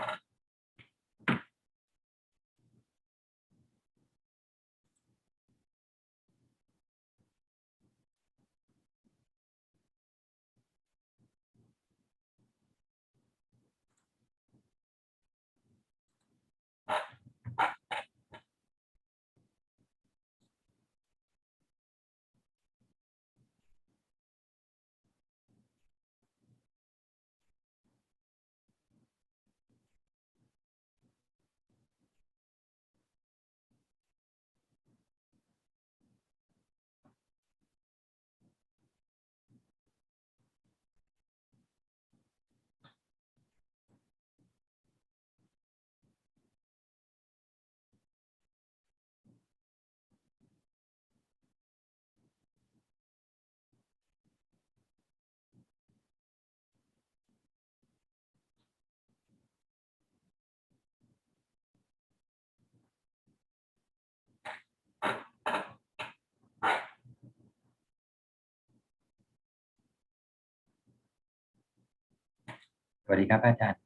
วัสดีครับอาจารย์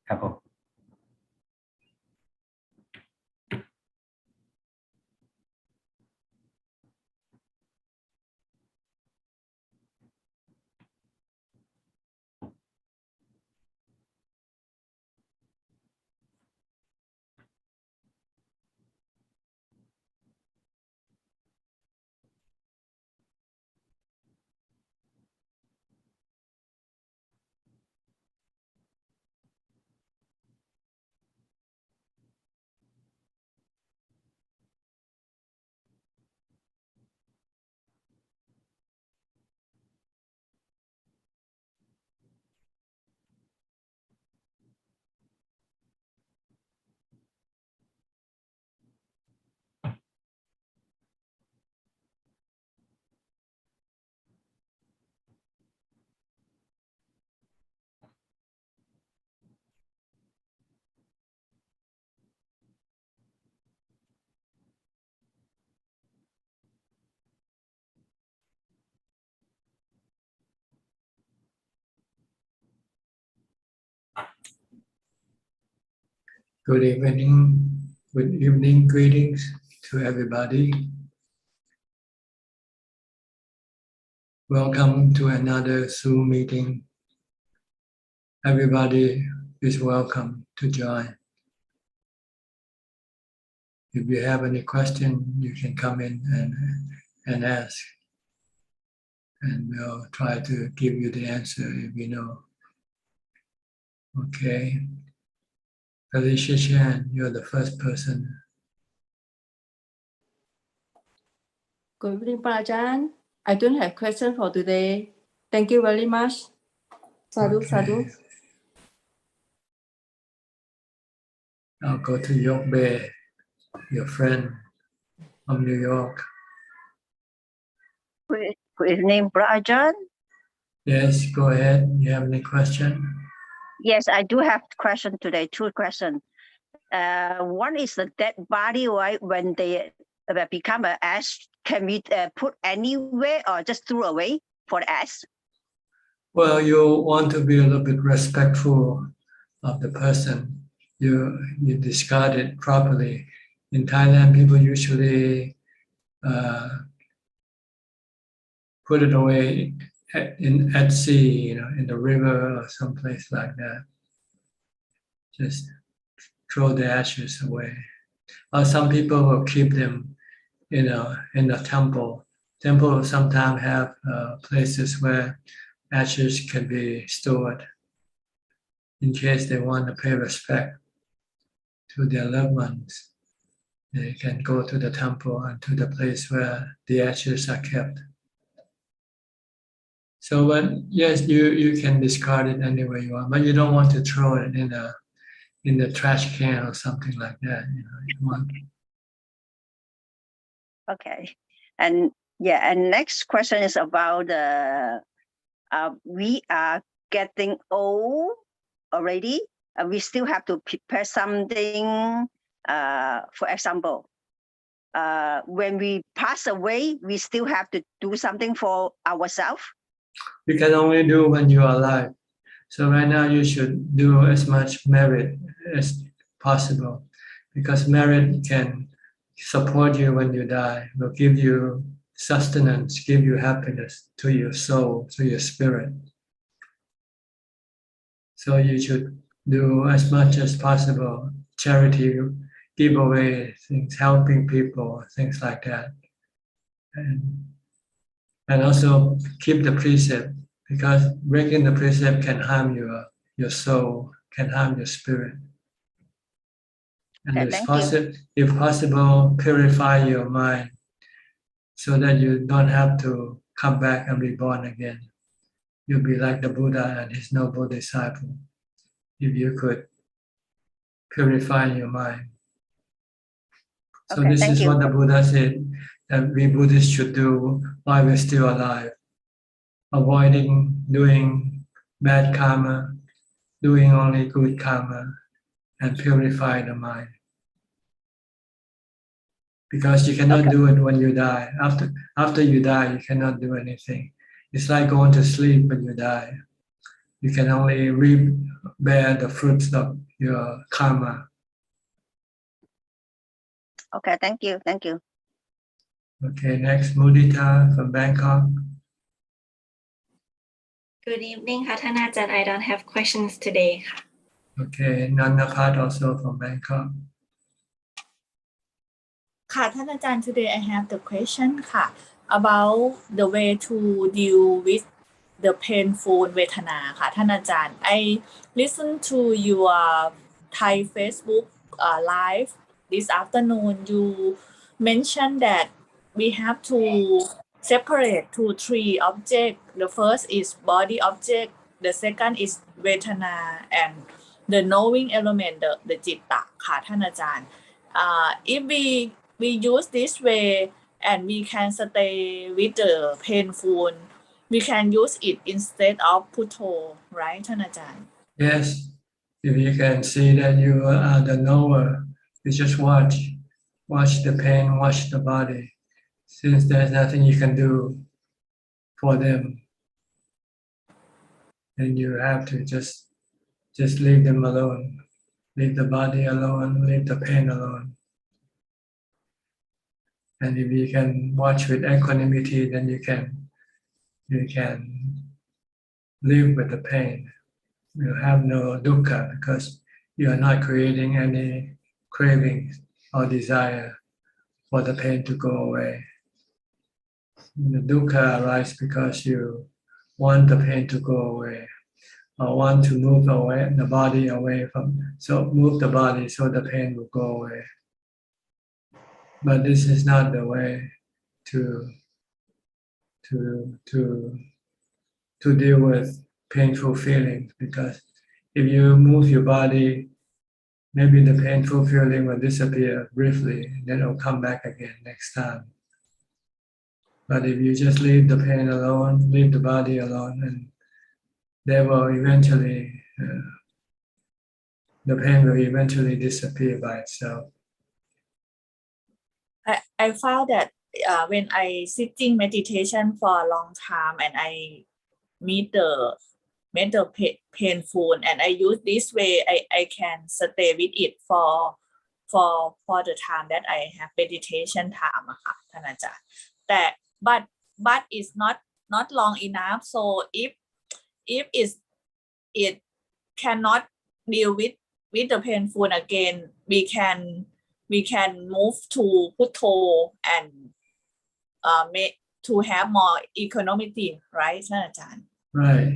ครับผมGood evening greetings to everybody. Welcome to another Zoom meeting. Everybody is welcome to join. If you have any question, you can come in and ask. And we'll try to give you the answer if we know. Okay. Felicia Chan, you're the first person. Good evening, Prajan. I don't have question for today. Thank you very much. Sadhu, Okay. sadhu. I'll go to Yok Bay, your friend from New York. Good evening, Prajan. Yes, go ahead. You have any question? Yes, I do have question today. Two questions. One is the dead body, right? When they become an ash, can we put anywhere or just throw away for the ash? Well, you want to be a little bit respectful of the person. You discard it properly. In Thailand, people usually put it away at sea, in the river or someplace like that. Just throw the ashes away. Or some people will keep them, in the temple. Temples sometimes have places where ashes can be stored in case they want to pay respect to their loved ones. They can go to the temple and to the place where the ashes are kept. So, yes, you can discard it anywhere you want, but you don't want to throw it in the trash can or something like that. You want. Okay, and next question is about we are getting old already. We still have to prepare something. For example, when we pass away, we still have to do something for ourselves. You can only do when you are alive. So right now you should do as much merit as possible, because merit can support you when you die, will give you sustenance, give you happiness to your soul, to your spirit. So you should do as much as possible charity, give away things, helping people, things like that. And also keep the precept, because breaking the precept can harm your soul, can harm your spirit. And Okay, thank you. if possible, purify your mind so that you don't have to come back and be born again. You'll be like the Buddha and his noble disciple, if you could purify your mind. So Okay, this thank is you. what the Buddha said that we Buddhists should do while we're still alive. Avoiding doing bad karma, doing only good karma, and purify the mind. Because you cannot Okay. do it when you die. After you die, you cannot do anything. It's like going to sleep when you die. You can only bear the fruits of your karma. Okay, thank you. Thank you. Okay, next, Mudita from Bangkok. Good evening ค่ะท่านอาจารย์ I don't have questions today ค่ะ Okay, Nanapat also from Bangkok. ค่ะท่านอาจารย์ today I have the question ค่ะ about the way to deal with the painful เวทนาค่ะท่านอาจารย์ I listen to your Thai Facebook live this afternoon. You mentioned that we have to separate to three objects. The first is body object, the second is เวทนา and the knowing element, the จิตตะค่ะท่านอาจารย์ if we use this way and we can stay with the painful, we can use it instead of Putto, right ท่านอาจารย์ Yes, if you can see that you are the knower, you just watch the pain, watch the body. Since there's nothing you can do for them, then you have to just leave them alone. Leave the body alone, leave the pain alone. And if you can watch with equanimity, then you can live with the pain. You have no dukkha because you are not creating any cravings or desire for the pain to go away. The dukkha arises because you want the pain to go away, or want to move away the body away from, so move the body so the pain will go away. But this is not the way to deal with painful feelings, because if you move your body, maybe the painful feeling will disappear briefly, then it will come back again next time. But if you just leave the pain alone, leave the body alone, and they will eventually, the pain will eventually disappear by itself. I found that when I sitting meditation for a long time and I meet the painful and I use this way, I can stay with it for the time that I have meditation time ค่ะท่านอาจารย์ แต่ but it's not long enough. So if it cannot deal with the painful again, we can move to Putto and make to have more equanimity, right ท่านอาจารย์ Right.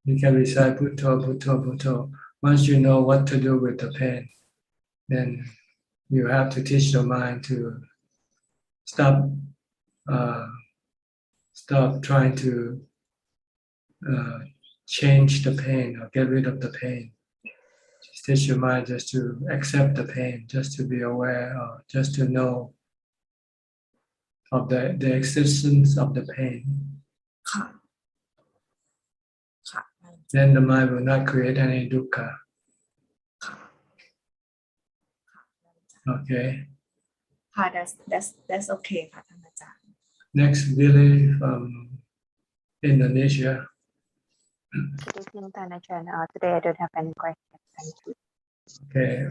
You can recite Putto, Putto, Putto. Once you know what to do with the pain, then you have to teach your mind to stop trying to change the pain or get rid of the pain. Just teach your mind just to accept the pain, just to be aware, or just to know of the existence of the pain. ค่ะ Then the mind will not create any dukkha. Okay. ค่ะ that's okay ค่ะท่านอาจารย์ Next, Billy from Indonesia. Good evening, Tanajan. Today I don't have any questions. Thank you. Okay.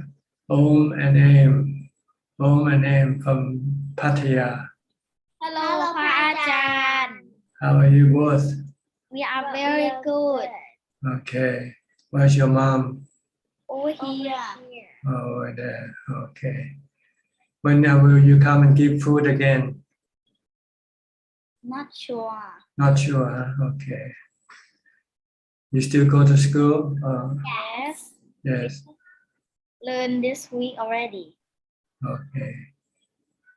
Om and Aim. Om and Aim from Pattaya. Hello, Pa'ajan. How are you both? We are very good. Okay. Where's your mom? Over here. Over there. Okay. When will you come and give food again? Not sure. Not sure, huh? Okay. You still go to school? Yes. Yes. Learn this week already. Okay.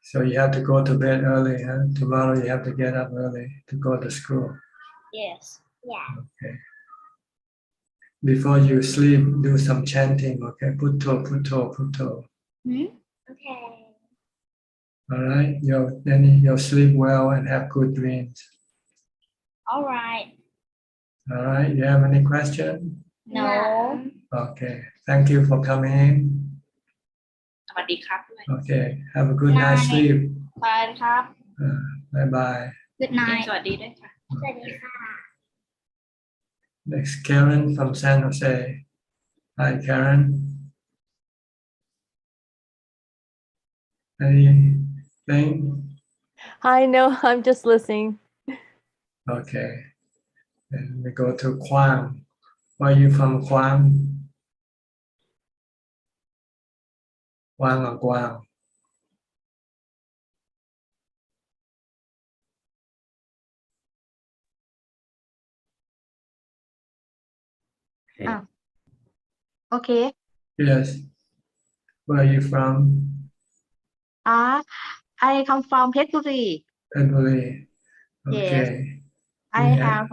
So you have to go to bed early, huh? Tomorrow you have to get up early to go to school. Yes. Yeah. Okay. Before you sleep, do some chanting, okay? Putto, putto, putto. Okay. All right? Then you'll sleep well and have good dreams. All right. All right? You have any questions? No. Okay. Thank you for coming. สวัสดีครับ Okay. Have a good night's sleep. ไปครับ Bye bye. Good night. สวัสดีด้วยค่ะ สวัสดีค่ะ Next, Karen from San Jose. Hi, Karen. Anything? Hi, no, I'm just listening. Okay. Then we go to Kwang. Where are you from, Kwang? Kwang or Kwang? Okay. Okay. Yes. Where are you from? I come from Phetchaburi. Phetchaburi. Yes. Okay. I Yeah.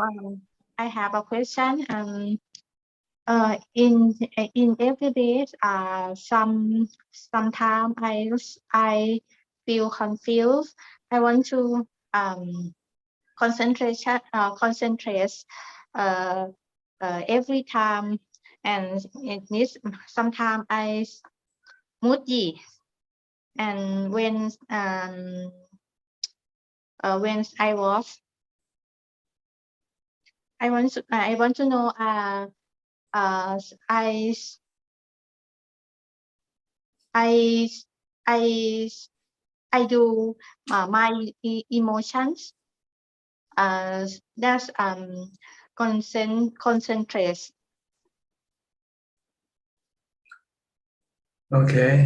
have a question. In every day, sometimes I feel confused. I want to concentrate every time, and it needs sometimes I moody. And when I want to know I do my emotions that's concentrate. Okay.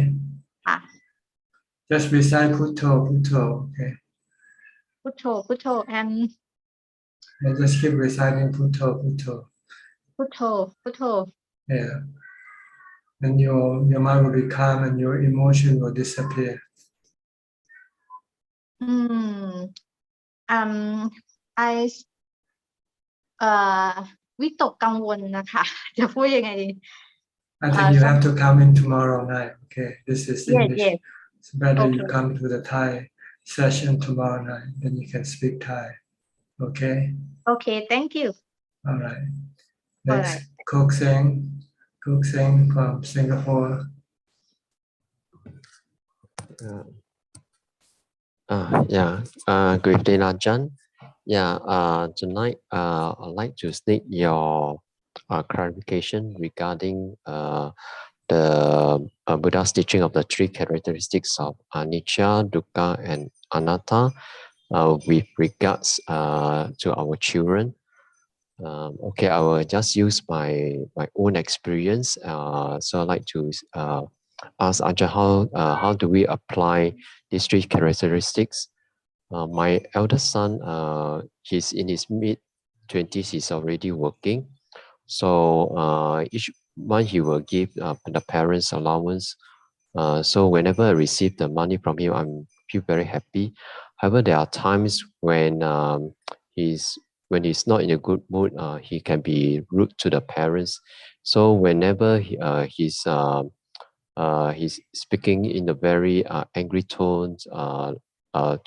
Just recite Putto, Putto. Okay. Putto and Just keep reciting Putto, Putto. Yeah. And your mind will be calm and your emotion will disappear. I วิตกกังวลนะคะจะพูดยังไงดี I think you have to come in tomorrow night. Okay, this is English. Yes. It's better you Okay. come to the Thai session tomorrow night, then you can speak Thai. Okay. Okay, thank you. All right. All Next, right. Kok Seng from Singapore. Good evening, Ajahn. Tonight I'd like to state your clarification regarding the Buddha's teaching of the three characteristics of anicca, dukkha, and anatta with regards to our children. Okay, I will just use my own experience. So I'd like to ask Ajahn how do we apply these three characteristics? My eldest son, he's in his mid-20s, he's already working. So each month he will give the parents allowance. So whenever I receive the money from him, I feel very happy. However, there are times when he's not in a good mood, he can be rude to the parents. So whenever he's speaking in a very angry tone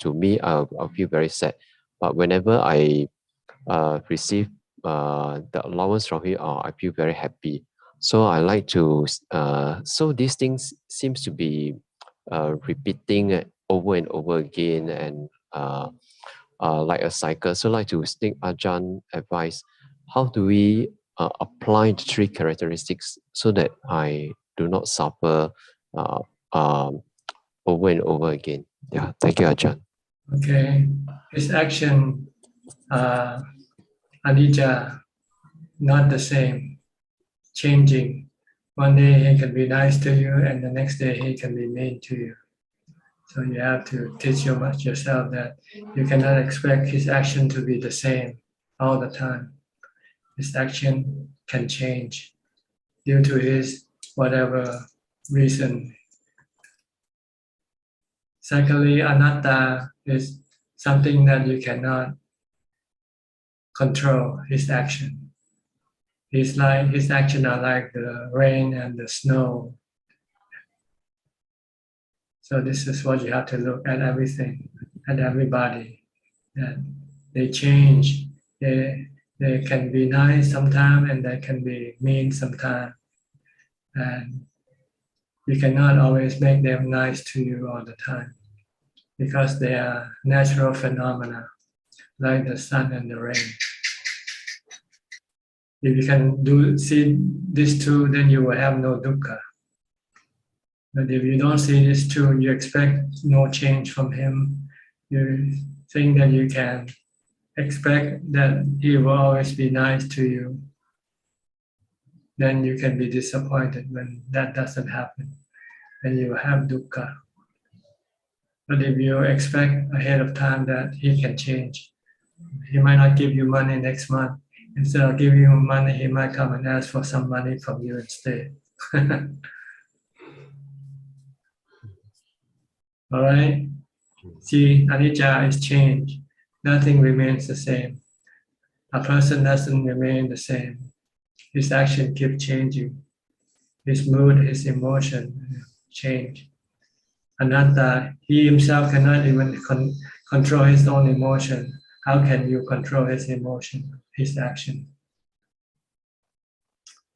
to me, I'll feel very sad. But whenever I receive the allowance from him, I feel very happy. So I like to, so these things seems to be repeating over and over again and like a cycle. So I like to take Ajahn advice. how do we apply the three characteristics so that I do not suffer over and over again? Yeah, thank you, Ajahn. Okay, his action anicca, not the same, changing. One day he can be nice to you, and the next day he can be mean to you. So you have to teach yourself that you cannot expect his action to be the same all the time. His action can change due to his whatever reason. Secondly, anatta is something that you cannot control his action. His action are like the rain and the snow. So this is what you have to look at everything, at everybody. And they change. They can be nice sometimes and they can be mean sometimes. And you cannot always make them nice to you all the time because they are natural phenomena like the sun and the rain. If you can see these two, then you will have no dukkha. But if you don't see these two, you expect no change from him. You think that you can expect that he will always be nice to you. Then you can be disappointed when that doesn't happen. Then you have dukkha. But if you expect ahead of time that he can change, he might not give you money next month. Instead of giving you money, he might come and ask for some money from you instead. All right? See, anicca is change. Nothing remains the same. A person doesn't remain the same. His action keeps changing. His mood, his emotion change. Anatta, he himself cannot even control his own emotion. How can you control his emotion, his action?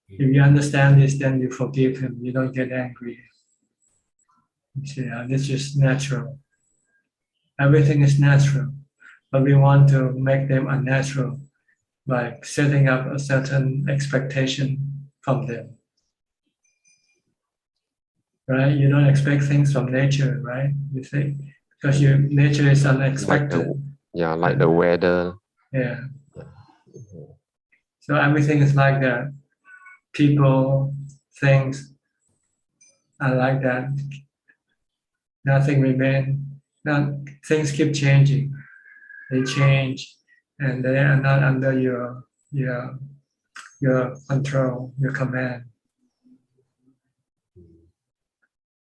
If you understand this, then you forgive him. You don't get angry. You say, this is natural. Everything is natural, but we want to make them unnatural by setting up a certain expectation from them. Right? You don't expect things from nature, right? You think because nature is unexpected. Like the weather. Yeah. So everything is like that. People, things are like that. Nothing remains. Things keep changing. They change, and they are not under your control, your command.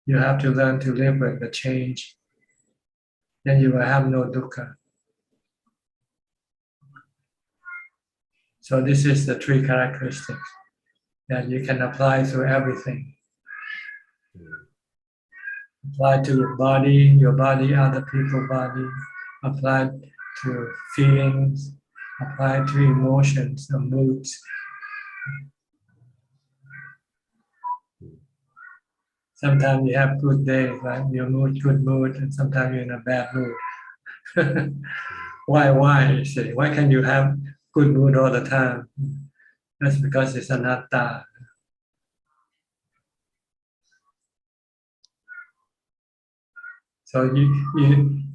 You have to learn to live with the change. Then you will have no dukkha. So this is the three characteristics that you can apply to everything. Apply to your body, other people's body, apply to feelings, apply to emotions and moods. Sometimes you have good days, right? Your mood, good mood, and sometimes you're in a bad mood. Why? You say, why can you have good mood all the time? That's because it's anatta. So you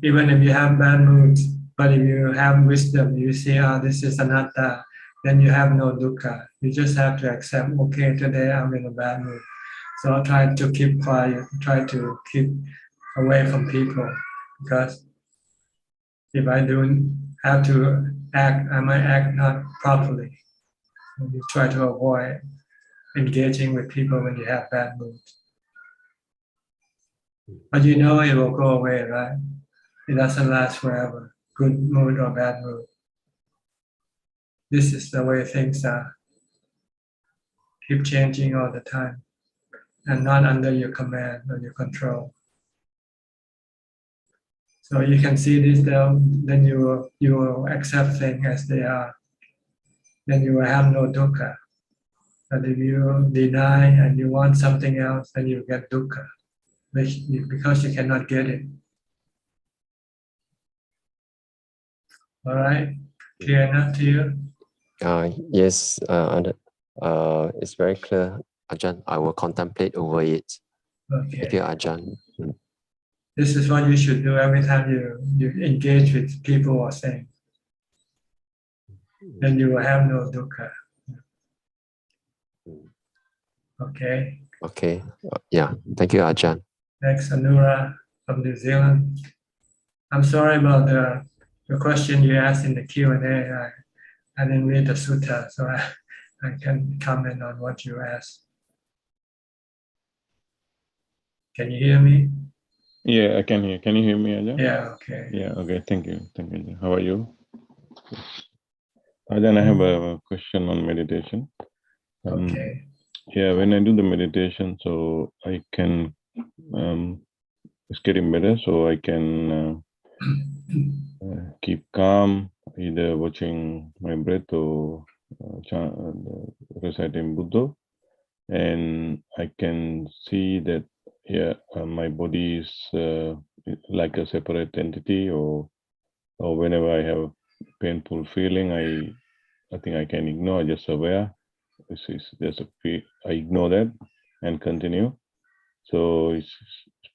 even if you have bad moods, but if you have wisdom, you see, this is anatta, then you have no dukkha. You just have to accept, okay, today I'm in a bad mood. So I'll try to keep quiet, try to keep away from people, because if I don't have to act, I might act not properly. So you try to avoid engaging with people when you have bad moods. But you know it will go away, right? It doesn't last forever, good mood or bad mood. This is the way things are. Keep changing all the time and not under your command or your control. So you can see this, then you will accept things as they are. Then you will have no dukkha. But if you deny and you want something else, then you get dukkha, because you cannot get it. All right, clear enough to you? Yes, it's very clear, Ajahn. I will contemplate over it. Okay. Thank you, Ajahn. This is what you should do every time you engage with people or things. Then you will have no dukkha. Okay. Okay. Yeah. Thank you, Ajahn. Next, Anura from New Zealand. I'm sorry about the question you asked in the Q&A. I didn't read the sutta, so I can comment on what you asked. Can you hear me? Yeah, I can hear. Can you hear me, Ajahn? Yeah, okay. Yeah, okay. Thank you. Thank you. How are you? Ajahn, I have a question on meditation. Okay. Yeah, when I do the meditation, so I can, it's getting better, so I can keep calm, either watching my breath or reciting Buddha. And I can see that, yeah, my body is like a separate entity, or whenever I have painful feeling, I think I can ignore, I just aware. There's I ignore that and continue. So it's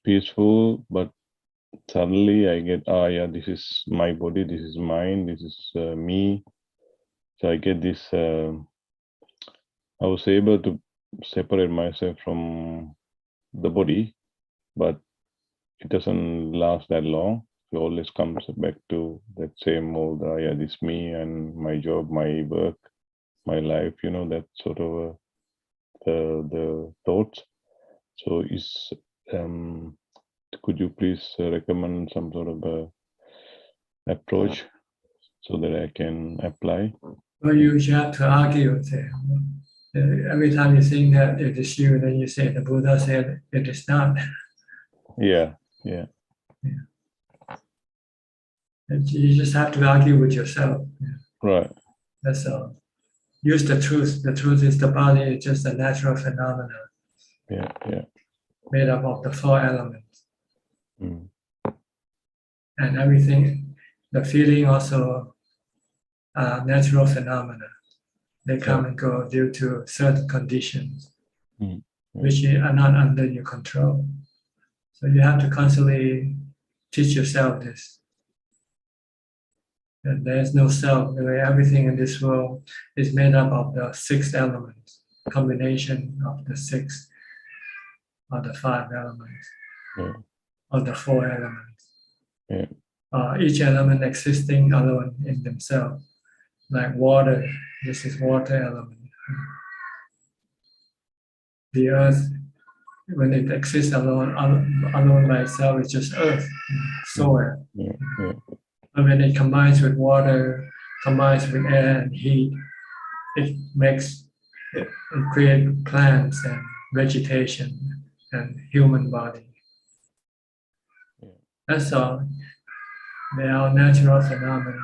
peaceful, but suddenly I get, yeah, this is my body, this is mine, this is me. So I get this, I was able to separate myself from the body, but it doesn't last that long. It always comes back to that same old, yeah, this me and my job, my work, my life, that sort of the thoughts. So is could you please recommend some sort of approach so that I can apply? Well, you have to argue with it. Every time you think that it is you, then you say the Buddha said it is not. Yeah. And you just have to argue with yourself. Right. That's all. Use the truth. The truth is the body is just a natural phenomenon. Yeah. Made up of the 4 elements. Mm. And everything, the feeling also natural phenomena. They come and go due to certain conditions, which are not under your control. So you have to constantly teach yourself this. And there's no self. Everything in this world is made up of the 6 elements, combination of the 6 or the 5 elements, or the 4 elements. Each element existing alone in themselves. Like water, this is water element. The earth, when it exists alone by itself, it's just earth, soil. But when it combines with water, combines with air and heat, it creates plants and vegetation and human body. That's all. They are natural phenomena.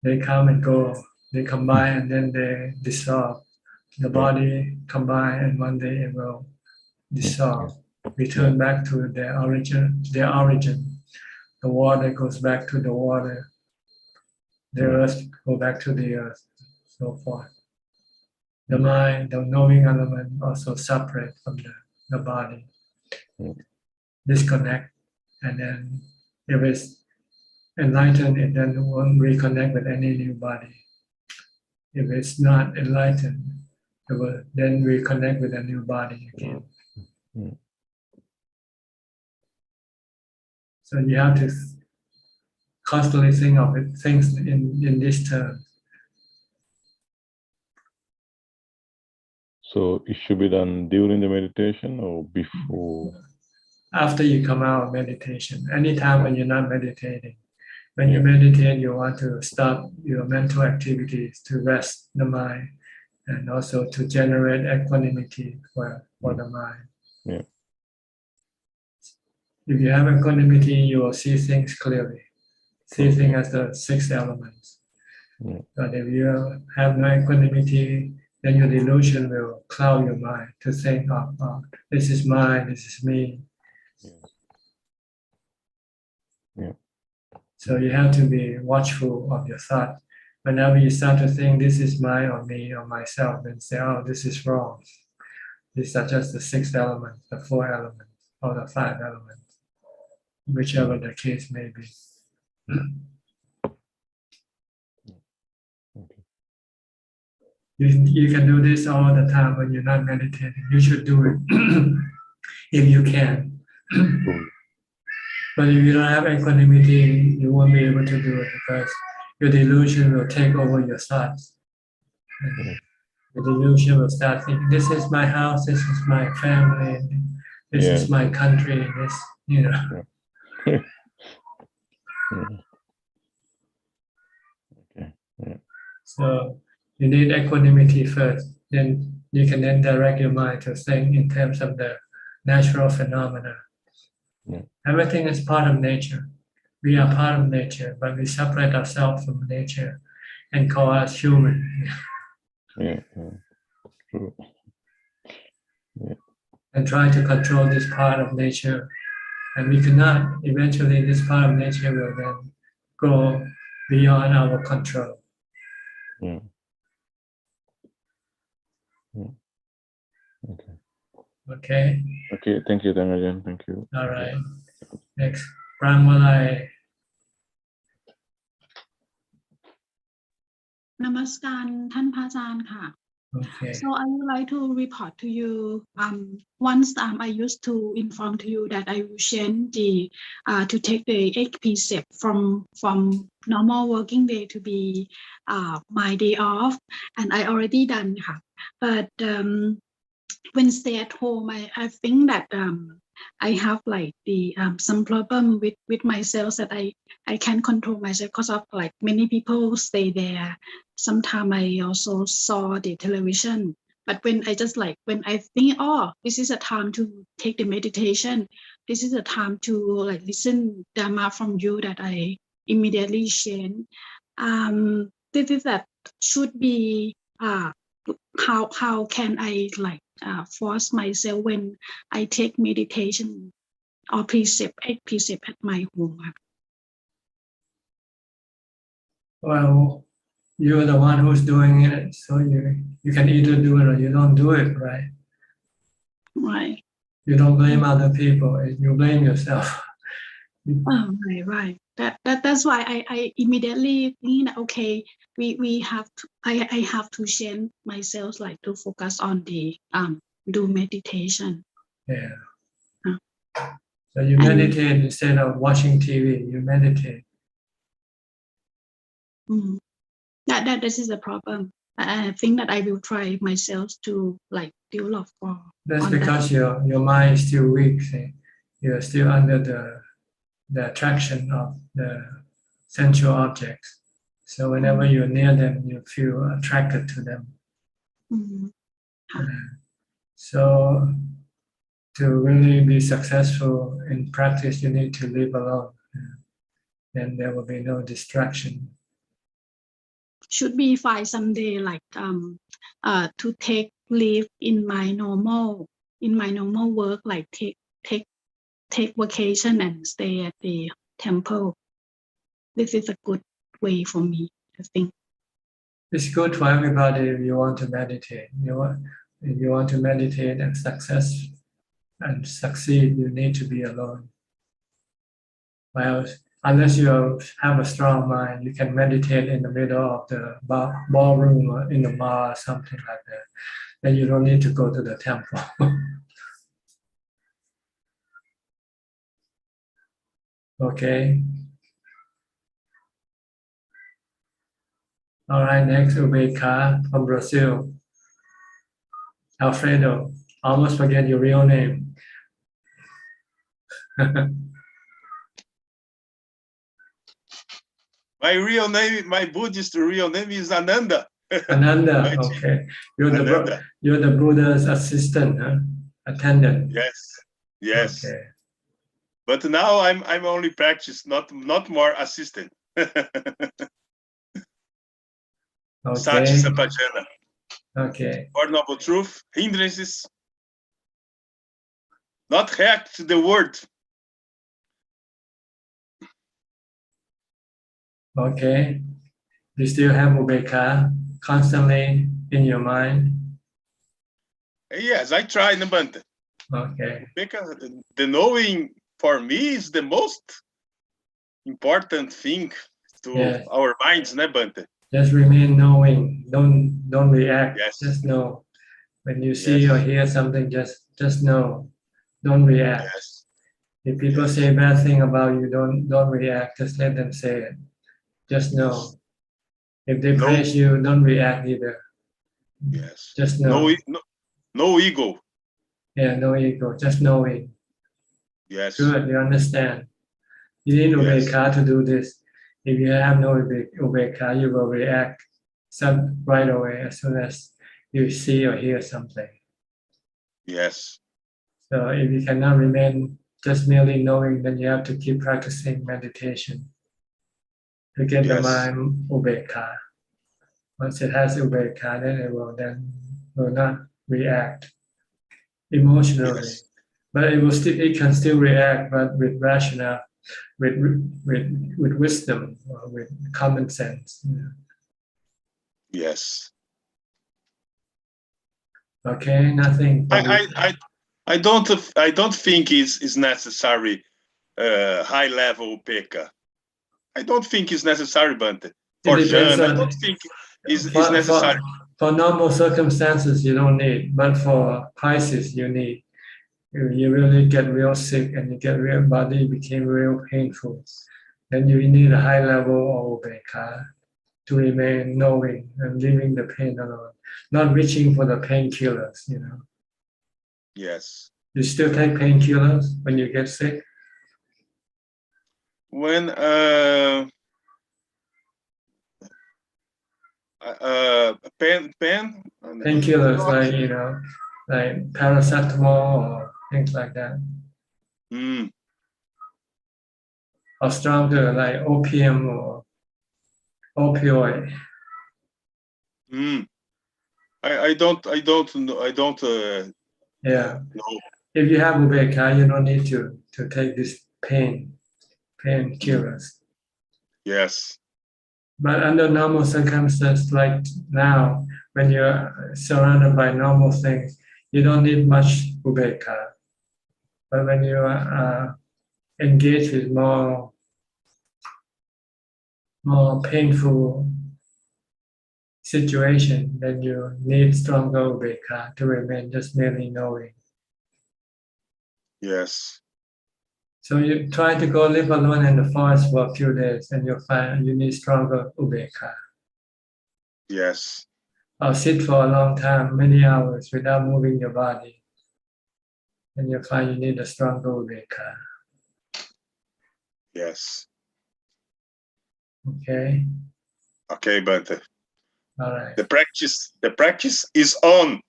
They come and go. They combine and then they dissolve. The body combine and one day it will dissolve. Return back to their origin. The water goes back to the water. The earth go back to the earth. So forth. The mind, the knowing element, also separate from the body. Disconnect, and then if it's enlightened, it then won't reconnect with any new body. If it's not enlightened, it will then reconnect with a new body again. So you have to constantly think of it, things in this term. So it should be done during the meditation or before? After you come out of meditation, anytime when you're not meditating. When you meditate, you want to stop your mental activities to rest the mind and also to generate equanimity for the mind. If you have equanimity, you will see things clearly. See things as the 6 elements. But if you have no equanimity, then your delusion will cloud your mind to think, this is mine, this is me. So you have to be watchful of your thought Whenever you start to think this is mine or me or myself, then say, oh, this is wrong. These are just the 6 elements, the 4 elements, or the 5 elements, whichever the case may be. You can do this all the time when you're not meditating. You should do it if you can. But if you don't have equanimity, you won't be able to do it because your delusion will take over your thoughts. The delusion will start thinking, this is my house, this is my family, this is my country, this, you know. So you need equanimity first, then you can then direct your mind to think in terms of the natural phenomena. Everything is part of nature. We are part of nature, but we separate ourselves from nature and call us human. True. And try to control this part of nature. And we cannot. Eventually, this part of nature will then go beyond our control. Okay. Okay, thank you, Dhammajan. Thank you. All right. Next, Brahmalai. นมัสการท่านพระอาจารย์ค่ะ Okay. So I would like to report to you. Once I used to inform to you that I will change the to take the 8 precept from normal working day to be my day off, and I already done ค่ะ But when stay at home, I think that I have like the some problem with myself that I can't control myself because of like many people stay there. Sometimes I also saw the television, but when I just like when I think, oh, this is a time to take the meditation, this is a time to like listen Dhamma from you, that I immediately change. This is that should be how can I like force myself when I take meditation or precept 8 precept at my home. Well, you're the one who's doing it, so you can either do it or you don't do it, right? Right. You don't blame other people, you blame yourself. Oh, right. That's why I immediately think that okay, we have to I have to change myself like to focus on the do meditation. Yeah. So you meditate instead of watching TV. You meditate. That is the problem. I think that I will try myself to like develop for. That's because your mind is still weak. See? You're still under the attraction of the sensual objects. So whenever you're near them, you feel attracted to them. So to really be successful in practice, you need to live alone. Then there will be no distraction. Should be find someday like to take leave in my normal work, like take vacation and stay at the temple. This is a good way for me, I think. It's good for everybody if you want to meditate. If you want to meditate and succeed, you need to be alone. Well, unless you have a strong mind, you can meditate in the middle of the ballroom or in the bar or something like that. Then you don't need to go to the temple. Okay. All right, next, Ubeka from Brazil. Alfredo, almost forget your real name. My real name, my Buddhist real name is Ananda. Ananda, okay. You're the Buddha's assistant, huh? Attendant. Yes. Okay. But now I'm only practice, not more assistant. Sati Sampajana. Okay. Four Noble Truth, hindrances, not react to the word. Okay. You still have ubeka constantly in your mind? Yes, I try, Bante. Okay. Because the knowing for me is the most important thing to our minds, Bante. Just remain knowing. Don't react. Yes. Just know. When you see or hear something, just know. Don't react. Yes. If people say bad thing about you, don't react. Just let them say it. Just know. If they praise you, don't react either. Yes. Just know. No ego. Yeah, no ego. Just knowing. Yes. Good. You understand. You need ubeka to do this. If you have no ubeka, you will react right away as soon as you see or hear something. Yes. So if you cannot remain just merely knowing, then you have to keep practicing meditation to get the mind ubeka. Once it has ubeka, then it will not react emotionally. But it can still react, but with rationale, with wisdom, or with common sense. Yes. Okay, nothing. I don't think it's necessary high level upeka. I don't think it's necessary, Bante. For Jan, I don't think it's necessary. For normal circumstances, you don't need, but for crisis, you need. You really get real sick and you get real body became real painful. Then you need a high level of ubeka to remain knowing and leaving the pain alone, not reaching for the painkillers. Yes. You still take painkillers when you get sick? When painkillers like paracetamol or things like that. Or stronger like opium or opioid. I don't Yeah. know. If you have ubeka, you don't need to take this painkillers. Yes. But under normal circumstances like now, when you're surrounded by normal things, you don't need much ubeka. But when you are engaged with more painful situation, then you need stronger ubeka to remain just merely knowing. Yes. So you try to go live alone in the forest for a few days, and you'll find you need stronger ubeka. Yes. Or sit for a long time, many hours, without moving your body, and you'll find you need a stronger ubeka. Yes. Okay. Okay, Bante. All right. The practice is on.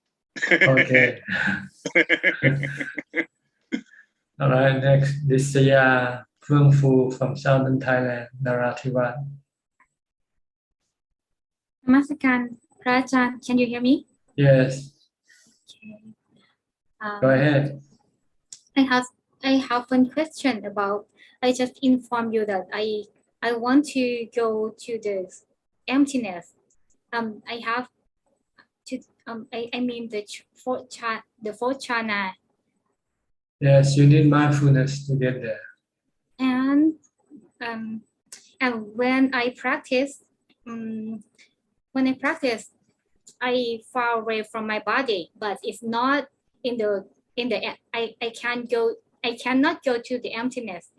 Okay. All right. Next, Disaya Phương Phu from Southern Thailand, Narathiwat. Namaskaran, Rajan, can you hear me? Yes. Okay. Go ahead. I have one question about. I just informed you that I want to go to the emptiness. I have to. I mean the fourth chana. Yes, you need mindfulness to get there. And when I practice, I far away from my body, but it's not in the I cannot go to the emptiness.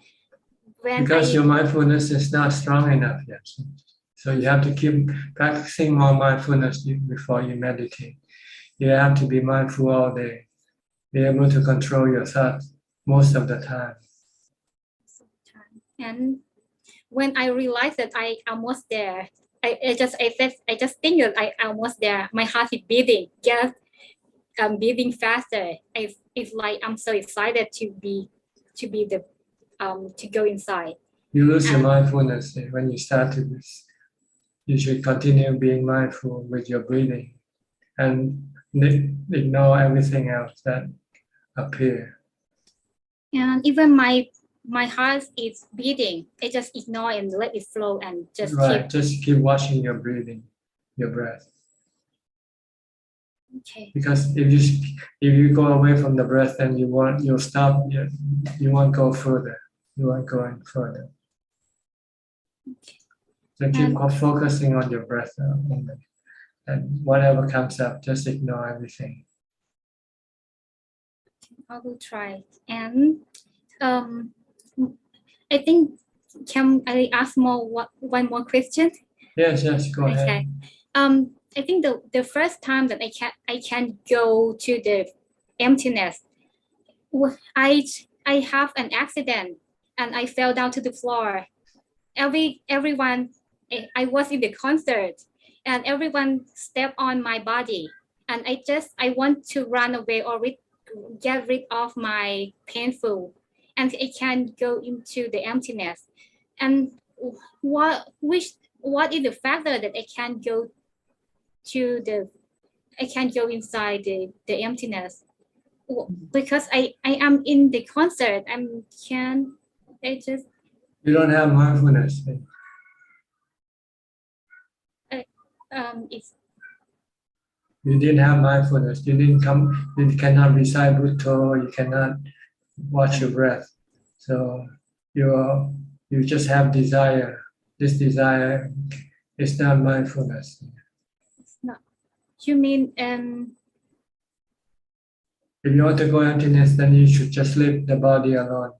Because your mindfulness is not strong enough yet. So you have to keep practicing more mindfulness before you meditate. You have to be mindful all day. Be able to control your thoughts most of the time. And when I realized that I almost there, I just think that I almost there. My heart is beating, just beating faster. It's like I'm so excited to go inside. You lose your mindfulness when you start to this. You should continue being mindful with your breathing and ignore everything else that appears. And even my my heart is beating. I just ignore and let it flow and just right. Just keep watching your breathing, your breath. Okay. Because if you go away from the breath, then you'll stop. You won't go further. You won't go any further. Okay. So keep focusing on your breath only. And whatever comes up, just ignore everything. I will try. And I think, can I ask one more question? Yes, go ahead. Okay. I think the first time that I can go to the emptiness, I have an accident and I fell down to the floor. Everyone, I was in the concert and everyone stepped on my body, and I want to run away or get rid of my painful, and I can go into the emptiness. And what is the factor that I can go inside the emptiness? Because I am in the concert. You don't have mindfulness. You didn't have mindfulness. You cannot recite Buddha. You cannot watch your breath. So you just have desire. This desire is not mindfulness. It's not. You mean if you want to go emptiness, then you should just leave the body alone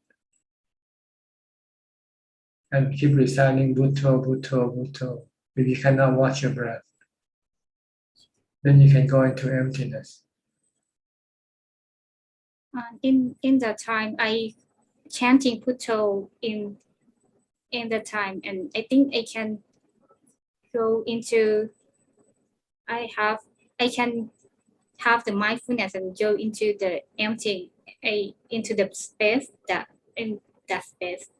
and keep reciting Buddha, Buddha, Buddha. If you cannot watch your breath, then you can go into emptiness. In that time, I chanting Buddha in the time, and I think I can go into. I can have the mindfulness and go into the empty, into the space in that space.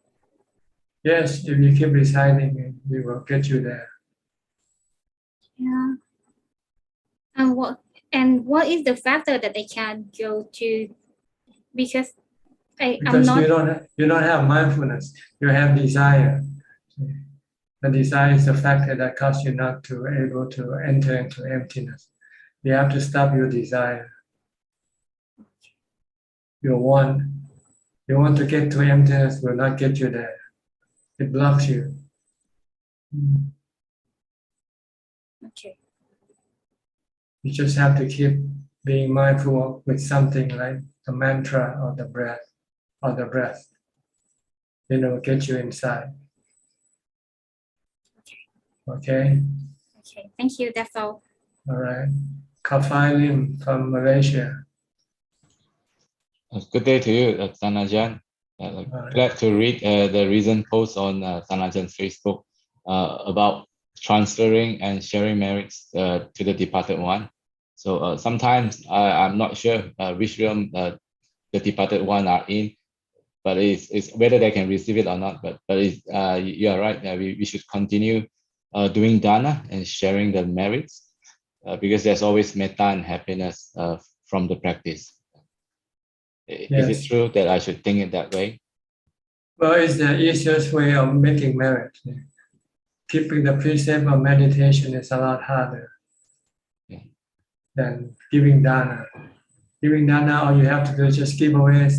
Yes, if you keep reciting, we will get you there. Yeah. And what is the factor that I can go to? Because I'm not. You don't have mindfulness. You have desire. The desire is the factor that causes you not to able to enter into emptiness. You have to stop your desire. You want to get to emptiness, will not get you there. It blocks you. Okay. You just have to keep being mindful with something like the mantra or the breath. It will get you inside. Okay? Okay, thank you. That's all. All right. Kafai Lim from Malaysia. Good day to you, Sanajan. Glad to read the recent post on Sanajan's Facebook about transferring and sharing merits to the departed one. So sometimes I'm not sure which realm the departed one are in, but it's whether they can receive it or not. But you are right. We should continue doing dana and sharing the merits because there's always metta and happiness from the practice. Is it true that I should think it that way? Well, it's the easiest way of making merit. Keeping the precept of meditation is a lot harder than giving dana. Giving dana, all you have to do is just give away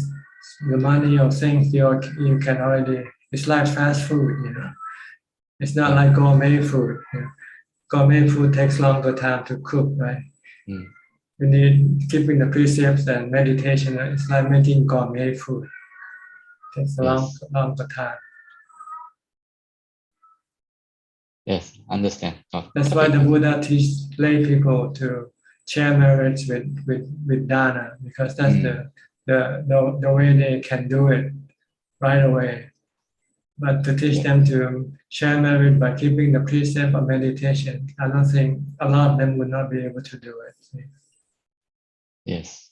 the money or things you can already. It's like fast food, It's not like gourmet food. Gourmet food takes longer time to cook, right? You need keeping the precepts and meditation. It's like making gourmet food. It takes a longer time. Yes, understand. That's why the Buddha teaches lay people to share merits with dana, because that's the way they can do it right away. But to teach them to share merit by keeping the precept of meditation, I don't think a lot of them would not be able to do it. Yes.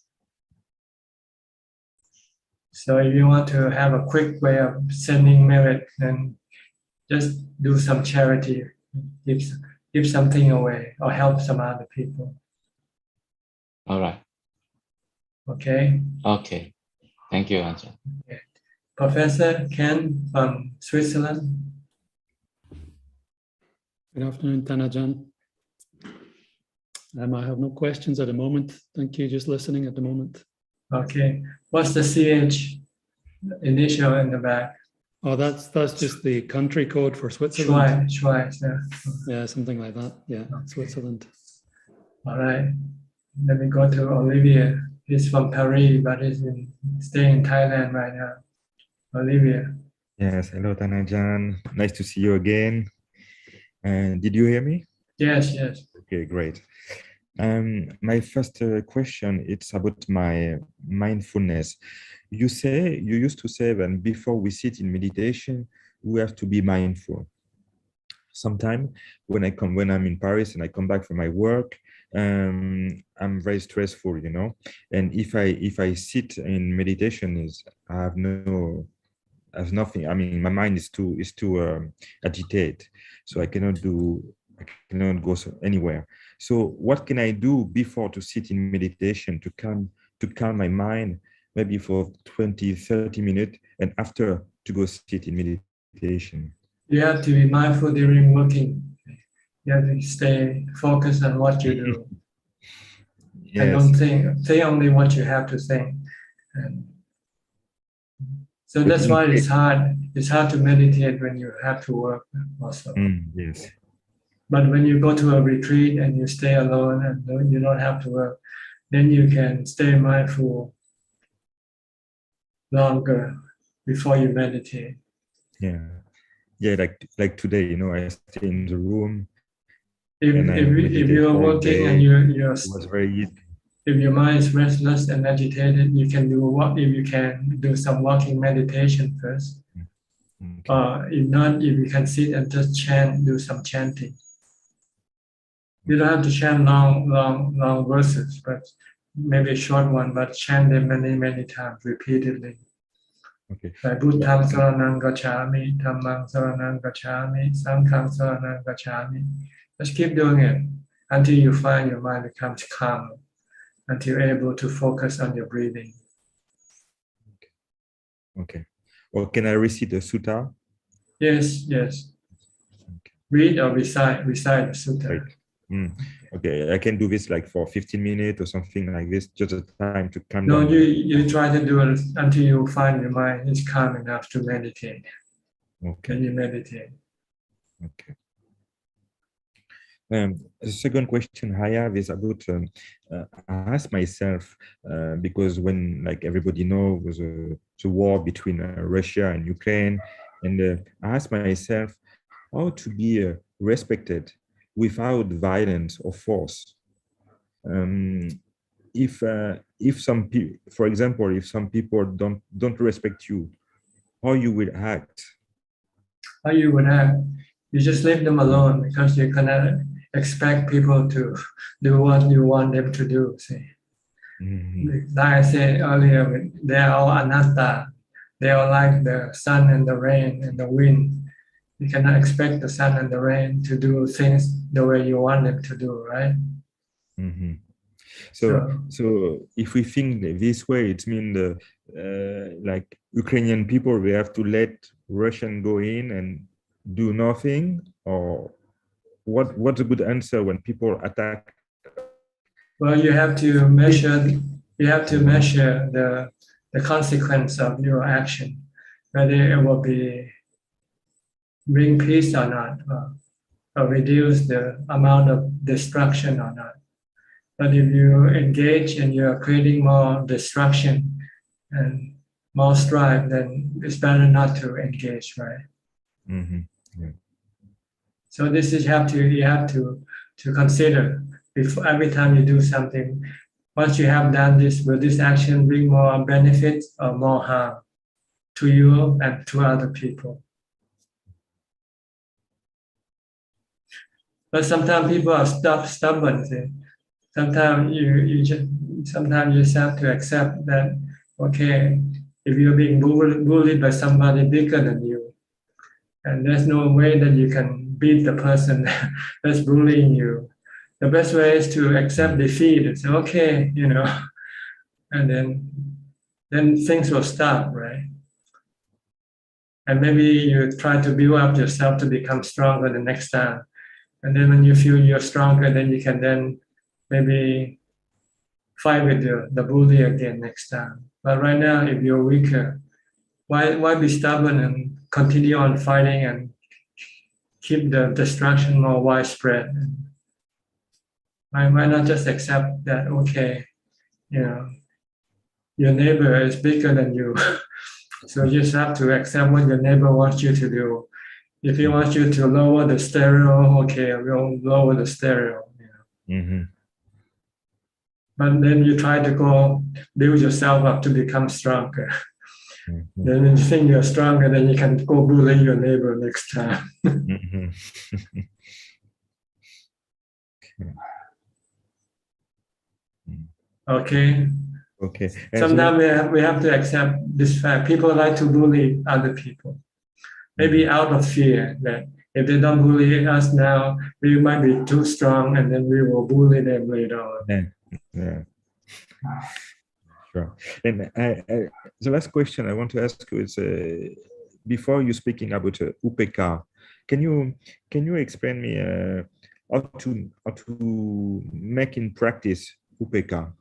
So if you want to have a quick way of sending merit, then just do some charity, give something away, or help some other people. All right. Okay. Okay. Thank you, Ajahn. Okay. Professor Ken from Switzerland. Good afternoon, Tanajan. I have no questions at the moment. Thank you. Just listening at the moment. Okay. What's the CH initial in the back? Oh, that's just the country code for Switzerland. Schweiz, yeah. Yeah, something like that. Yeah, okay. Switzerland. All right. Let me go to Olivia. He's from Paris, but he's staying in Thailand right now. Olivia. Yes, hello Tanajan. Nice to see you again. Did you hear me? Yes, yes. Okay, great. My first question, it's about my mindfulness. You used to say that before we sit in meditation, we have to be mindful. Sometimes when I'm in Paris and I come back from my work, I'm very stressful, you know. And if I sit in meditation, I have nothing. I mean, my mind is too agitated, so I cannot go anywhere. So what can I do before to sit in meditation to calm my mind, maybe for 20-30 minutes, and after to go sit in meditation? You have to be mindful during working. You have to stay focused on what you do. Yes. I don't think only what you have to think. And so that's why it's hard. It's hard to meditate when you have to work also. Yes. But when you go to a retreat and you stay alone and you don't have to work, then you can stay mindful longer before you meditate. Yeah, like today, you know, I stay in the room. If you're working and it was very easy. If your mind is restless and agitated, you can do some walking meditation first. Okay. If not, if you can sit and just do some chanting. You don't have to chant long verses, but maybe a short one, but chant them many times, repeatedly. Okay. Like Buddham saranang gacchami, Dhammang saranang gacchami, Sanghang saranang gacchami. Just keep doing it until you find your mind becomes calm, until you're able to focus on your breathing. Okay. Or can I recite the sutta? Yes. Okay. Read or recite the sutta. Right. Okay, I can do this like for 15 minutes or something like this, just a time to calm down. No, you try to do it until you find your mind is calm enough to meditate. Okay. Then you meditate. Okay. The second question I have is about, I ask myself, because when, like everybody knows, the war between Russia and Ukraine, and I ask myself how to be respected without violence or force. If some people, for example, if some people don't respect you, how you will act? How you would act? You just leave them alone, because you cannot expect people to do what you want them to do. See, like I said earlier, they are all anatta. They are like the sun and the rain and the wind. You cannot expect the sun and the rain to do things the way you want them to do, right? So if we think this way, it means like Ukrainian people, we have to let Russian go in and do nothing, or what's a good answer when people attack? Well, you have to measure. You have to measure the consequence of your action, whether it will bring peace or not, or reduce the amount of destruction or not. But if you engage and you are creating more destruction and more strife, then it's better not to engage, right? Yeah. So this is you have to consider before every time you do something. Once you have done this, will this action bring more benefits or more harm to you and to other people? But sometimes people are stubborn. See? Sometimes you just have to accept that, okay, if you're being bullied by somebody bigger than you, and there's no way that you can beat the person that's bullying you, the best way is to accept defeat and say, okay, and then things will stop, right? And maybe you try to build up yourself to become stronger the next time. And then when you feel you're stronger, then you can then maybe fight with the bully again next time. But right now, if you're weaker, why be stubborn and continue on fighting and keep the destruction more widespread? Why not just accept that, okay, your neighbor is bigger than you. So you just have to accept what your neighbor wants you to do. If he wants you to lower the stereo, okay, we'll lower the stereo. But then you try to go build yourself up to become stronger. Then when you think you're stronger, then you can go bully your neighbor next time. Okay. Okay. Sometimes we have to accept this fact. People like to bully other people, maybe out of fear that if they don't bully us now, we might be too strong, and then we will bully them later on. Yeah. Sure. And the last question I want to ask you is, before you speaking about UPK, can you explain me how to make in practice UPK?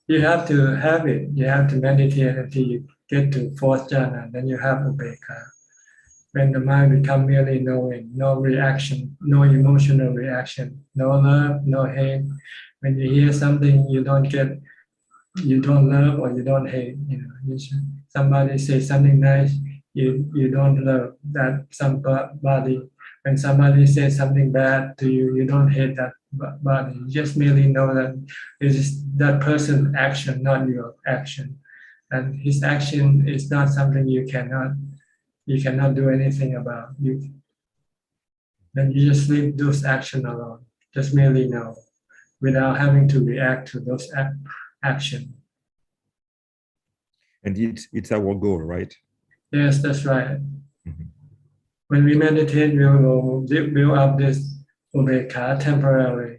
You have to have it. You have to meditate until you get to fourth jhana. Then you have upekkha. When the mind becomes merely knowing, no reaction, no emotional reaction, no love, no hate. When you hear something you don't love or you don't hate. Somebody say something nice, you don't love that somebody. When somebody says something bad to you, you don't hate that body. You just merely know that it is that person's action, not your action. And his action is not something you cannot do anything about. Then you just leave those actions alone. Just merely know, without having to react to those actions. And it's our goal, right? Yes, that's right. When we meditate, we will build up this upekkha temporarily.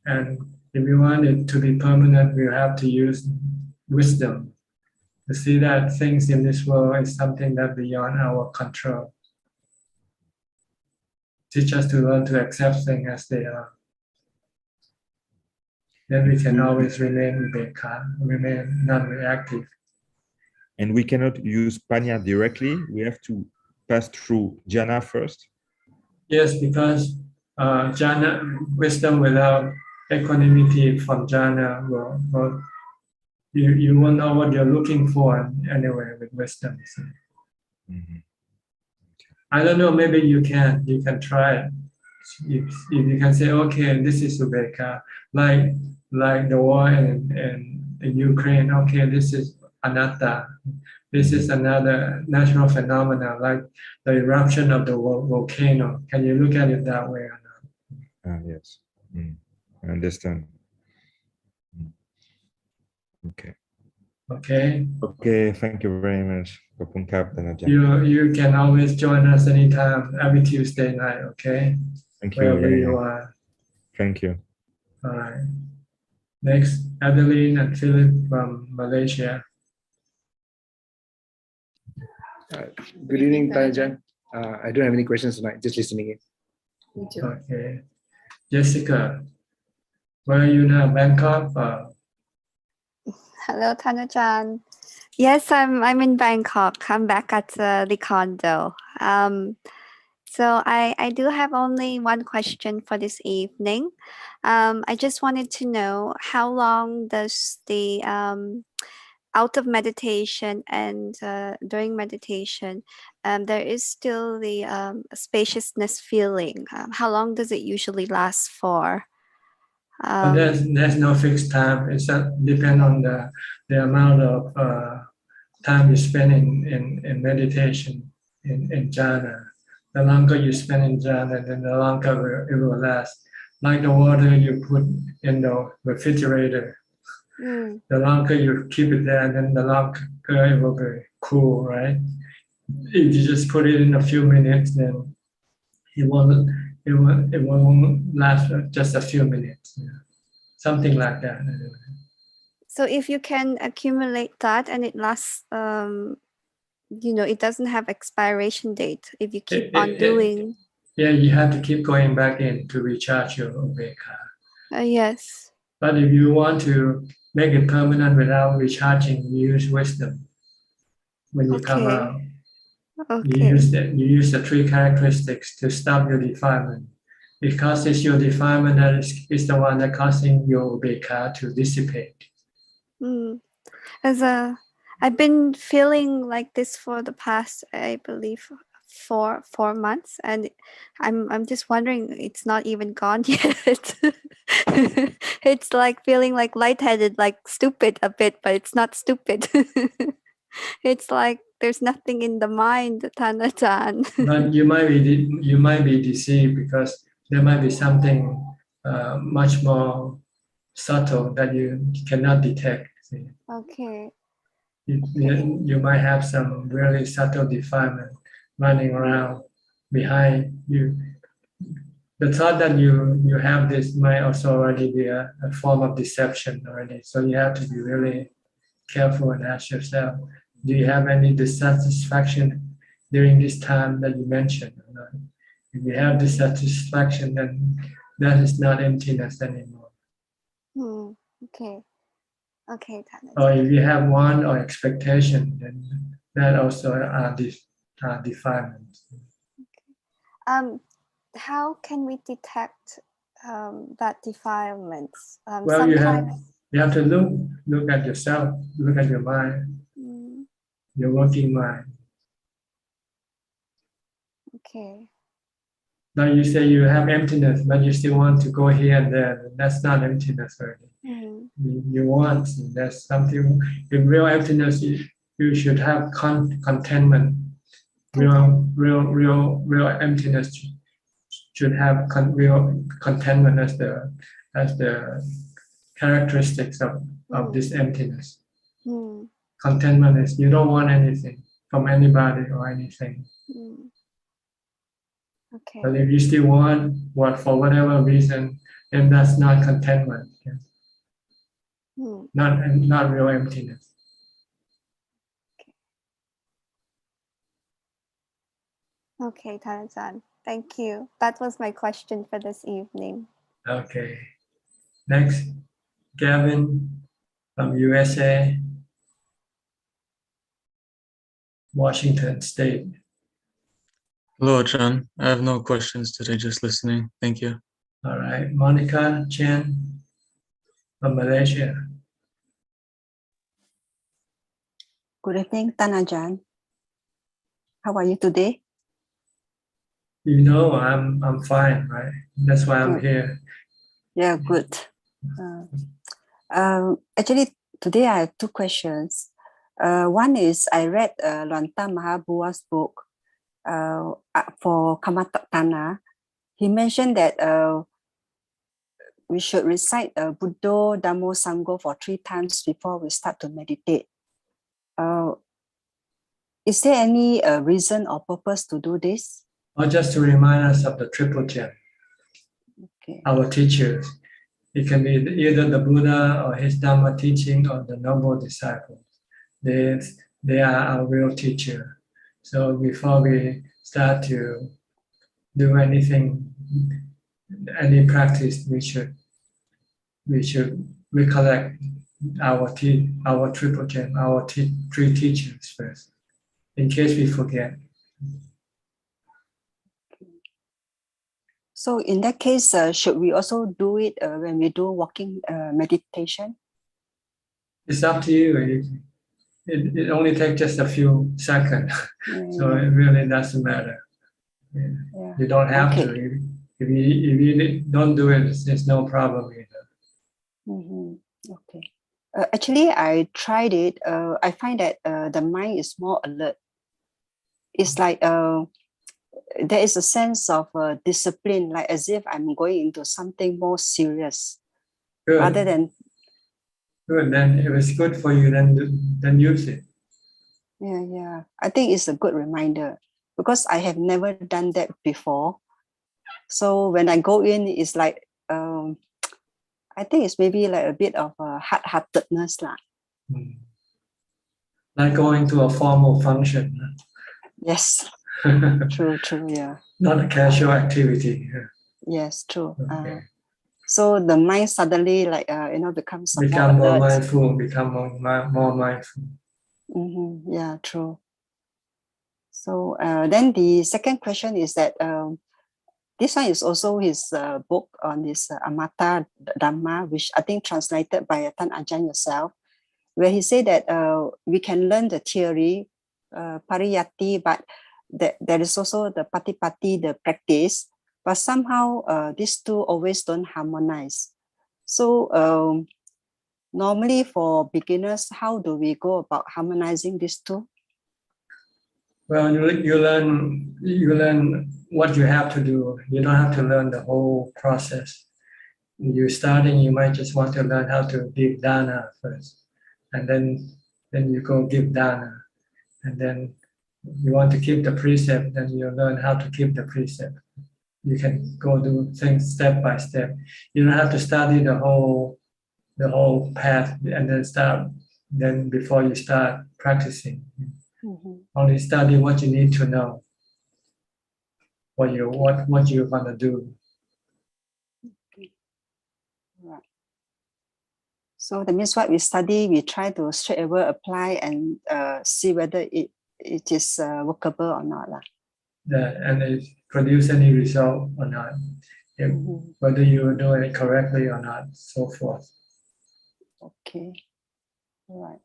And if we want it to be permanent, we have to use wisdom to see that things in this world is something that beyond our control. Teach us to learn to accept things as they are. Then we can always remain upekkha, remain non-reactive. And we cannot use panya directly. We have to pass through jhana first. Yes, because jhana, wisdom without equanimity from jhana will you won't know what you're looking for anyway with wisdom. So. I don't know, maybe you can try it. If you can say, okay, this is upekkha, like the war in Ukraine, okay, this is anatta. This is another natural phenomena, like the eruption of the volcano. Can you look at it that way or not? Yes, I understand. Okay. Okay. Okay, thank you very much. You can always join us anytime, every Tuesday night, okay? Thank you. Wherever you are. Thank you. All right. Next, Adeline and Philip from Malaysia. Good evening, Tanajan. I don't have any questions tonight, just listening in. Me too. Okay. Jessica, where are you now? Bangkok? Hello, Tanajan. Yes, I'm in Bangkok. I'm back at the condo. So I do have only one question for this evening. I just wanted to know how long does the out of meditation and during meditation, there is still the spaciousness feeling. How long does it usually last for? There's no fixed time. It depends on the amount of time you spend in meditation, in jhana. The longer you spend in jhana, then the longer it will last. Like the water you put in the refrigerator. The longer you keep it there, then the longer it will be cool, right? If you just put it in a few minutes, then it won't last just a few minutes. Something like that. So if you can accumulate that and it lasts it doesn't have expiration date if you keep on doing. Yeah, you have to keep going back in to recharge your ubeka. Yes. But if you want to make it permanent without recharging, you use wisdom. When you come out, you use the three characteristics to stop your defilement. Because it's your defilement that is the one that causing your ubeka to dissipate. I've been feeling like this for the past, I believe, four months, and I'm just wondering, it's not even gone yet. It's like feeling like lightheaded, like stupid a bit, but it's not stupid. It's like there's nothing in the mind, Tanajan. But you might be deceived because there might be something much more subtle that you cannot detect. See? Okay. You might have some really subtle defilement running around behind you. The thought that you have this might also already be a form of deception already. So you have to be really careful and ask yourself, do you have any dissatisfaction during this time that you mentioned? If you have dissatisfaction, then that is not emptiness anymore. Okay. Okay, Or if you have want or expectation, then that also are defilements. How can we detect that defilements? Well, you have to look at yourself, look at your mind, your working mind. Okay. Now you say you have emptiness, but you still want to go here and there. That's not emptiness already. You want, there's something. In real emptiness, you should have contentment. Real emptiness should have real contentment as the characteristics of this emptiness. Contentment is you don't want anything from anybody or anything. Okay. But if you still want for whatever reason, then that's not contentment. Not real emptiness. Okay, Tanajan. Thank you. That was my question for this evening. Okay. Next, Gavin from USA, Washington State. Hello, John. I have no questions today, just listening. Thank you. All right. Monica Chen from Malaysia. Good evening, Tanajan. How are you today? You know, I'm fine, right? That's why I'm here. Yeah, good. Actually, today I have two questions. One is I read Lanta Mahabua's book for Kamatana. He mentioned that we should recite Buddho, Dhammo, Sangho for 3 times before we start to meditate. Is there any reason or purpose to do this? Or just to remind us of the triple gem, our teachers. It can be either the Buddha or his Dhamma teaching or the noble disciples. They are our real teacher. So before we start to do anything, any practice, we should recollect our triple gem, our 3 teachers first, in case we forget. So in that case, should we also do it when we do walking meditation? It's up to you. It only takes just a few seconds, so it really doesn't matter. You don't have to. If you don't do it, there's no problem either. Okay. Actually, I tried it. I find that the mind is more alert. It's like there is a sense of discipline, like as if I'm going into something more serious. Good. Rather than. Good. Then if it's good for you, then use it. Yeah. I think it's a good reminder because I have never done that before. So when I go in, it's like I think it's maybe like a bit of hard-heartedness lah. Like going to a formal function. Yes, true, yeah. Not a casual activity. Yes, true. Okay. So the mind suddenly like becomes Become more alert. mindful, become more mindful. Yeah, true. So then the second question is that this one is also his book on this Amata Dhamma, which I think translated by Tan Ajahn yourself, where he said that we can learn the theory, pariyatti, but there is also the patipatti, the practice, but somehow these two always don't harmonize. So normally for beginners, how do we go about harmonizing these two? Well, you learn what you have to do. You don't have to learn the whole process. You're starting, you might just want to learn how to give dana first, and then you go give dana, and then you want to keep the precept, then you learn how to keep the precept. You can go do things step by step. You don't have to study the whole path and then start. Then before you start practicing, only study what you need to know. What you want to do. Right. So that means what we study, we try to straight away apply and see whether it is workable or not. And it produce any result or not. Whether you are doing it correctly or not, so forth. Okay. All right.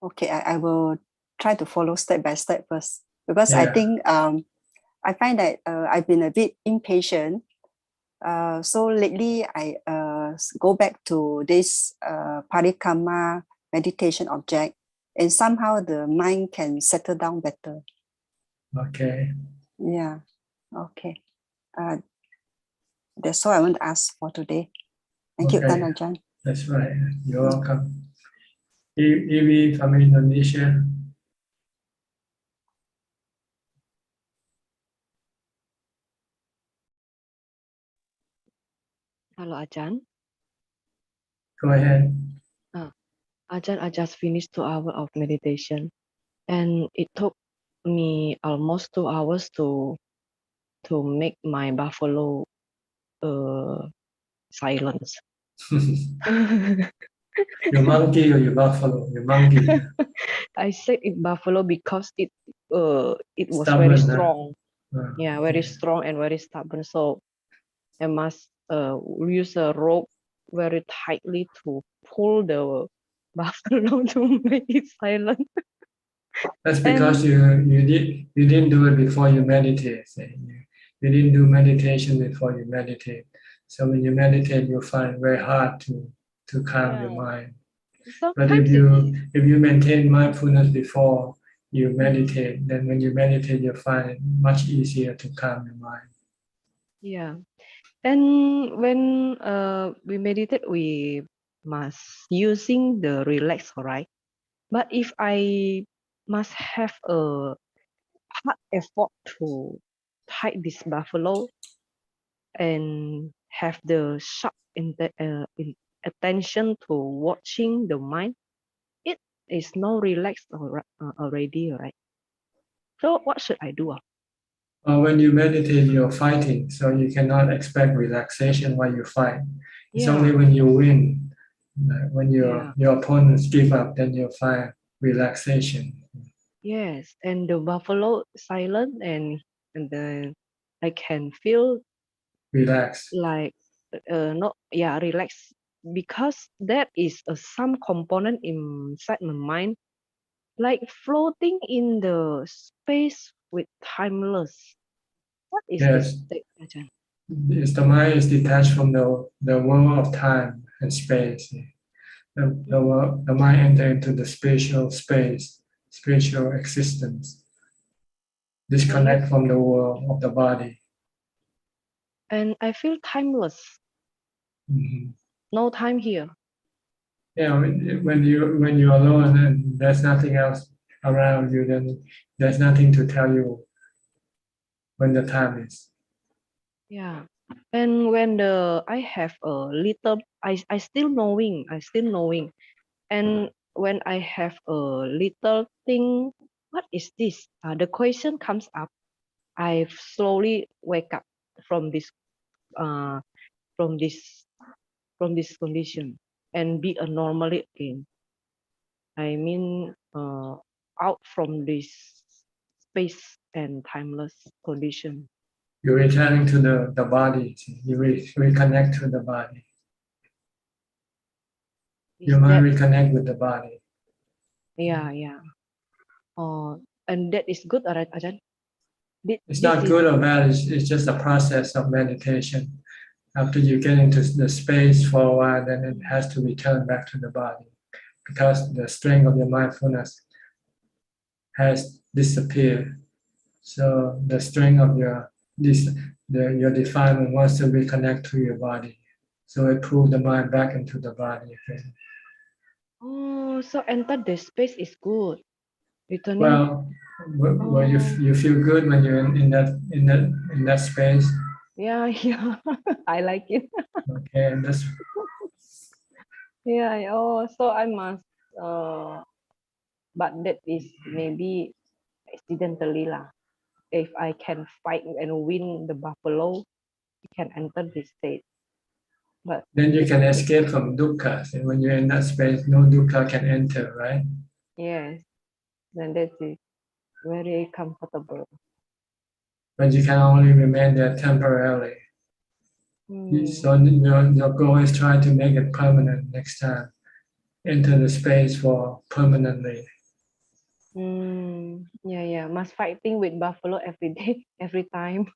Okay, I will try to follow step by step first, because I think I find that I've been a bit impatient. So lately I go back to this parikamma meditation object, and somehow the mind can settle down better. Okay. Yeah. Okay. That's all I want to ask for today. Thank you, Tan Ajahn. That's right. You're welcome. Evie from Indonesia. Hello, Ajahn. Go ahead. Ajahn, I just finished 2 hours of meditation, and it took me almost 2 hours to make my buffalo silence. Your monkey or your buffalo? Your monkey. I said it buffalo because it was Stubborn, very huh? strong. Yeah, very strong and very stubborn. So I must use a rope very tightly to pull the buffalo to make it silent. That's because you didn't do it before you meditate. You didn't do meditation before you meditate. So when you meditate, you find it very hard to calm your mind. But if you maintain mindfulness before you meditate, then when you meditate, you find it much easier to calm your mind. Yeah. And when we meditate, we must using the relax, right? But if I must have a hard effort to tie this buffalo and have the sharp attention to watching the mind, it is no relaxed already, right? So what should I do? When you meditate, you're fighting, so you cannot expect relaxation while you fight. It's only when you win, when your opponents give up, then you'll find relaxation. Yes, and the buffalo silent, and then I can feel relaxed. Like relax, because there is some component inside my mind, like floating in the space with timeless. What is this state, Ajahn? The mind is detached from the world of time and space. The mind enters into the spatial space, spiritual existence, disconnect from the world of the body. And I feel timeless. No time here. Yeah, when you're alone and there's nothing else around you, then there's nothing to tell you when the time is. Yeah. And when I have a little, I still knowing, and when I have a little thing, what is this? The question comes up. I slowly wake up from this uh, from this condition and be a normally again. I mean, out from this space and timeless condition. You're returning to the body. You reconnect to the body. Your mind reconnect with the body. Yeah. And that is good, alright, Ajahn? It's not good or bad. It's just a process of meditation. After you get into the space for a while, then it has to return back to the body because the strength of your mindfulness has disappeared. So the strength of your defilement wants to reconnect to your body. So it pulls the mind back into the body again. Oh, so enter the space is good. Returning. Well, you feel good when you're in that space. Yeah, I like it. Okay, and that's yeah. Oh, so I must. But that is maybe accidentally lah. If I can fight and win the buffalo, I can enter this state. But then you can escape from dukkha. And when you're in that space, no dukkha can enter, right? Yes, then that is very comfortable. But you can only remain there temporarily. So your goal is try to make it permanent next time. Enter the space for permanently. Yeah. Must fighting with buffalo every day, every time,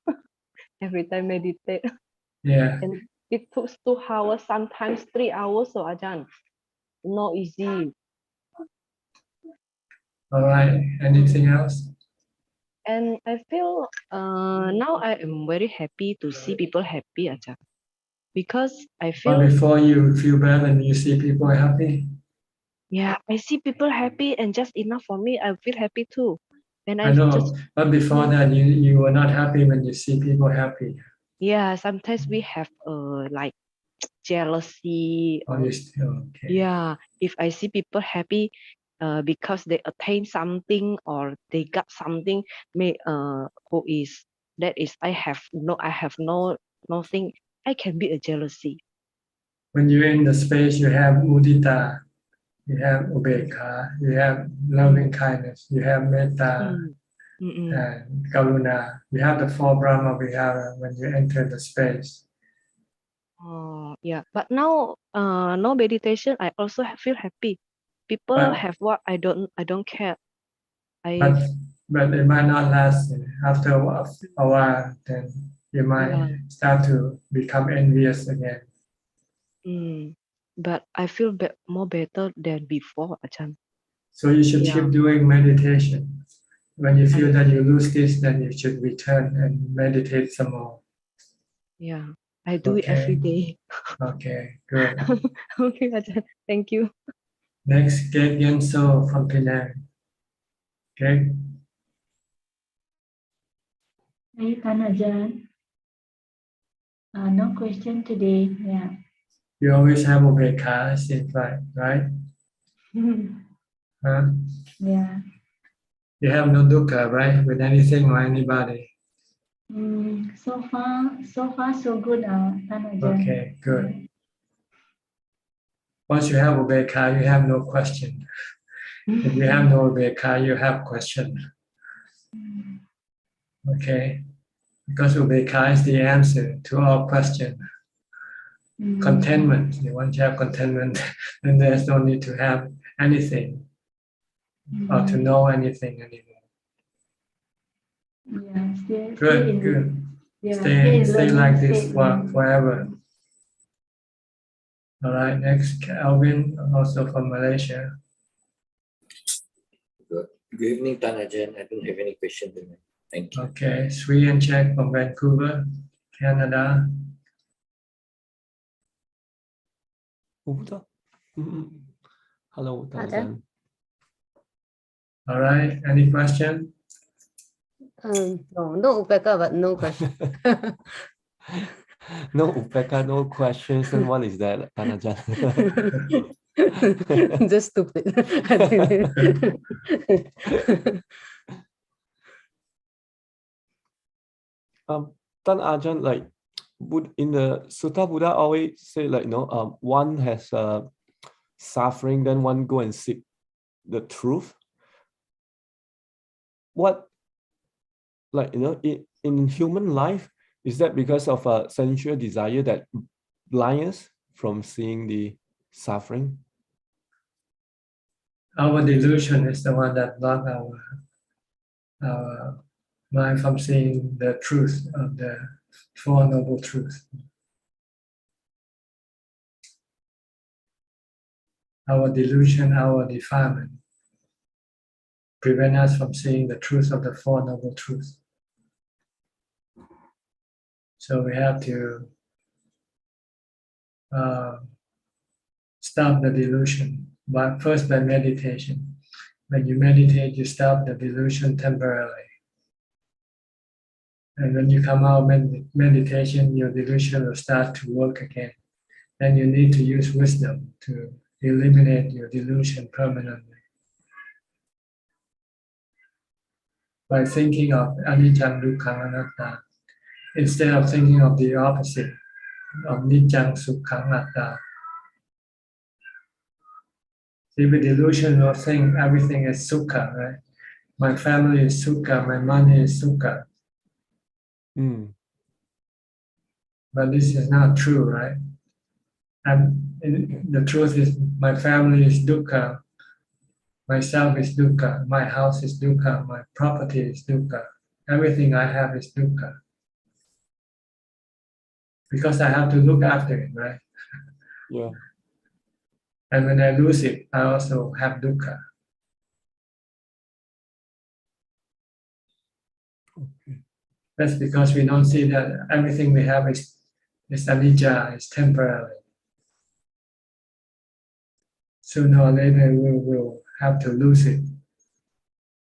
every time meditate. Yeah. And it took 2 hours, sometimes 3 hours. So Ajahn, not easy. All right. Anything else? And I feel now I am very happy to see people happy, Ajahn, because I feel. But before you feel bad when you see people happy. Yeah, I see people happy and just enough for me. I feel happy too. And I know, but before that, you were not happy when you see people happy. Yeah, sometimes we have like jealousy. Okay. Yeah, if I see people happy, because they attain something or they got something, I have no nothing. I can be a jealousy. When you're in the space, you have mudita, you have ubekha, you have loving kindness, you have metta, and karuna. You have the 4 Brahma Vihara when you enter the space. Oh, yeah. But now, no meditation, I also feel happy. People have what I don't care. But it might not last. After a while, then you might start to become envious again. But I feel more better than before, Ajahn. So you should keep doing meditation. When you feel that you lose this, then you should return and meditate some more. Yeah, I do it every day. Okay, good. Okay, Ajahn. Thank you. Next, Get Genso from Penang. Okay. Hey, Panajan. No question today. Yeah. You always have ubekha, it seems like, right? Huh? Yeah. You have no dukkha, right? With anything or anybody. So far, so good, Panajan. Okay, good. Once you have ubekha, you have no question. If you have no ubekha, you have question. Okay, because ubekha is the answer to all question. Contentment. Once you have contentment, then there's no need to have anything or to know anything anymore. Yeah, Good. Stay like this forever. All right, next, Alvin, also from Malaysia. Good evening, Panajan. I don't have any questions. Thank you. Okay, Sri and Chek from Vancouver, Canada. Hello, Panajan. All right, any question? No upeka, but no question. No upeka, no questions. And what is that, Panajan? Just stupid. Tan Ajahn, like in the Sutta, Buddha always say like, one has suffering, then one go and seek the truth. What, like, in human life, is that because of a sensual desire that blinds us from seeing the suffering? Our delusion is the one that blocks our mind from seeing the truth of the Four Noble Truths. Our delusion, our defilement, prevent us from seeing the truth of the Four Noble Truths. So we have to stop the delusion, but first by meditation. When you meditate, you stop the delusion temporarily. And when you come out of meditation, your delusion will start to work again. Then you need to use wisdom to eliminate your delusion permanently. By thinking of anicca, dukkha, anatta, instead of thinking of the opposite, of niccang, sukkhang, anatta. See, with delusion, you'll think everything is sukha, right? My family is sukha, my money is sukha. But this is not true, right? And the truth is, my family is dukkha, myself is dukkha, my house is dukkha, my property is dukkha, everything I have is dukkha. Because I have to look after it, right? Yeah. And when I lose it, I also have dukkha. Okay. That's because we don't see that everything we have is anicca, is temporary. Sooner or later, we will have to lose it.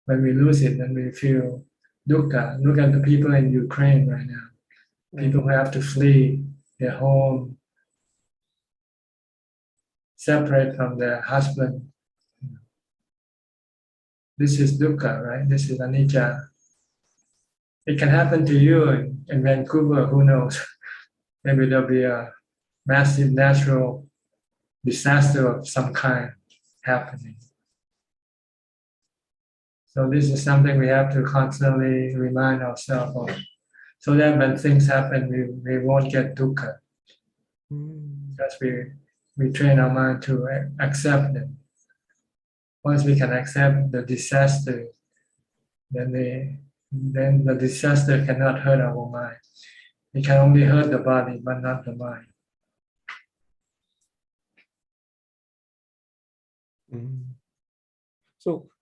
When we lose it, then we feel dukkha. Look at the people in Ukraine right now. People who have to flee their home, separate from their husband. This is dukkha, right? This is anicca. It can happen to you in Vancouver, who knows? Maybe there'll be a massive natural disaster of some kind happening. So this is something we have to constantly remind ourselves of, so that when things happen, we won't get dukkha. Because we train our mind to accept them. Once we can accept the disaster, then the disaster cannot hurt our mind. It can only hurt the body, but not the mind.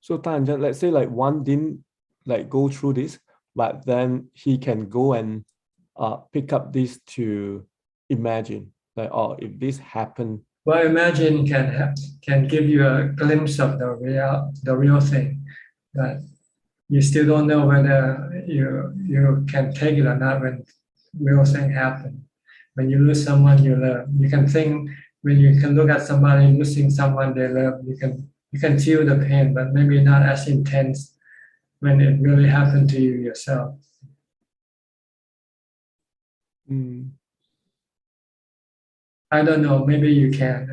So Tan, let's say like one didn't like go through this, but then he can go and pick up this to imagine, like, oh, if this happened. Well, imagine can give you a glimpse of the real thing, but you still don't know whether you can take it or not when real thing happen. When you lose someone you love, you can think, when you can look at somebody losing someone they love, you can feel the pain, but maybe not as intense when it really happened to you yourself. I don't know, maybe you can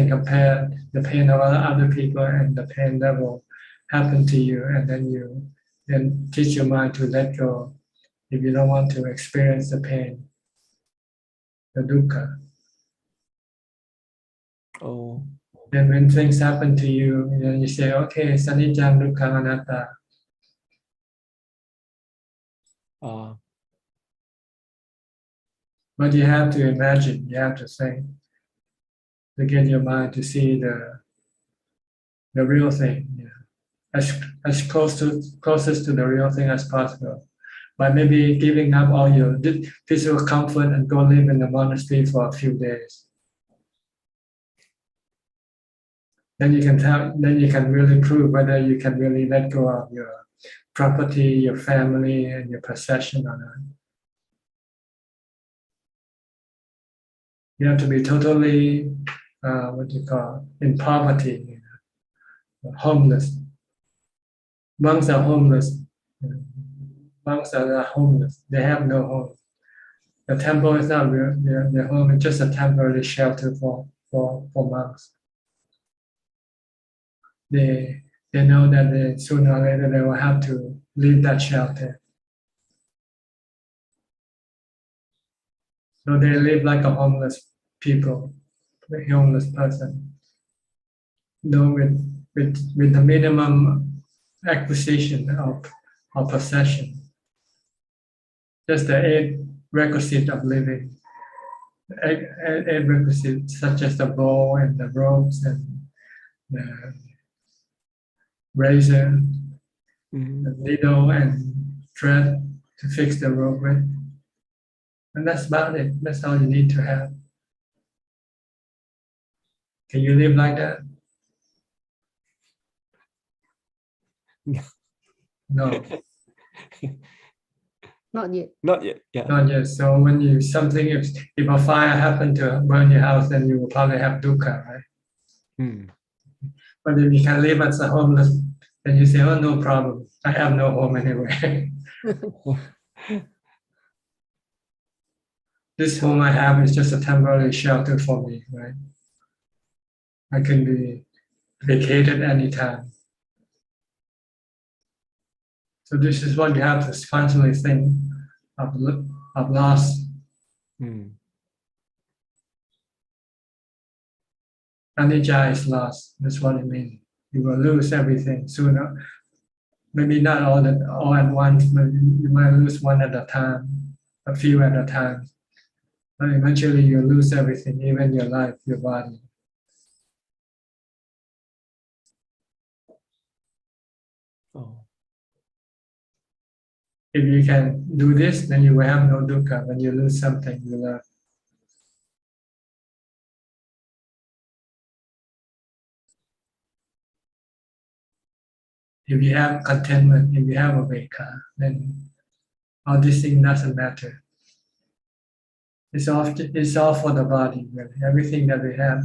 compare the pain of other people and the pain that will happen to you, and then teach your mind to let go if you don't want to experience the pain, the dukkha. Oh. And when things happen to you, you say, okay, it's anicca, dukkha, anatta. But you have to imagine, you have to think, to get your mind to see the real thing, as closest to the real thing as possible. By maybe giving up all your physical comfort and go live in the monastery for a few days. Then you can really prove whether you can really let go of your property, your family, and your possession or not. You have to be totally what do you call it, in poverty, homeless. Monks are homeless. Monks are not homeless. They have no home. The temple is not their home. It's just a temporary shelter for monks. They know that sooner or later they will have to leave that shelter. So they live like a homeless people, a homeless person. No, with the minimum acquisition of possession. Just the 8 requisites of living. 8 requisites such as the bow and the ropes and the razor, the needle and thread to fix the rope with. And that's about it. That's all you need to have. Can you live like that? No. Not yet. Not yet. Yeah. Not yet. So when if a fire happened to burn your house, then you will probably have dukkha, right? But if you can live as a homeless, then you say, oh, no problem. I have no home anyway. This home I have is just a temporary shelter for me, right? I can be vacated anytime. So this is what you have to constantly think of loss. Anicca is lost. That's what it means. You will lose everything sooner. Maybe not all at once, but you might lose one at a time, a few at a time. But eventually you lose everything, even your life, your body. If you can do this, then you will have no dukkha. When you lose something you love. If you have contentment, if you have upekkha, then all these things doesn't matter. It's all for the body, really. Everything that we have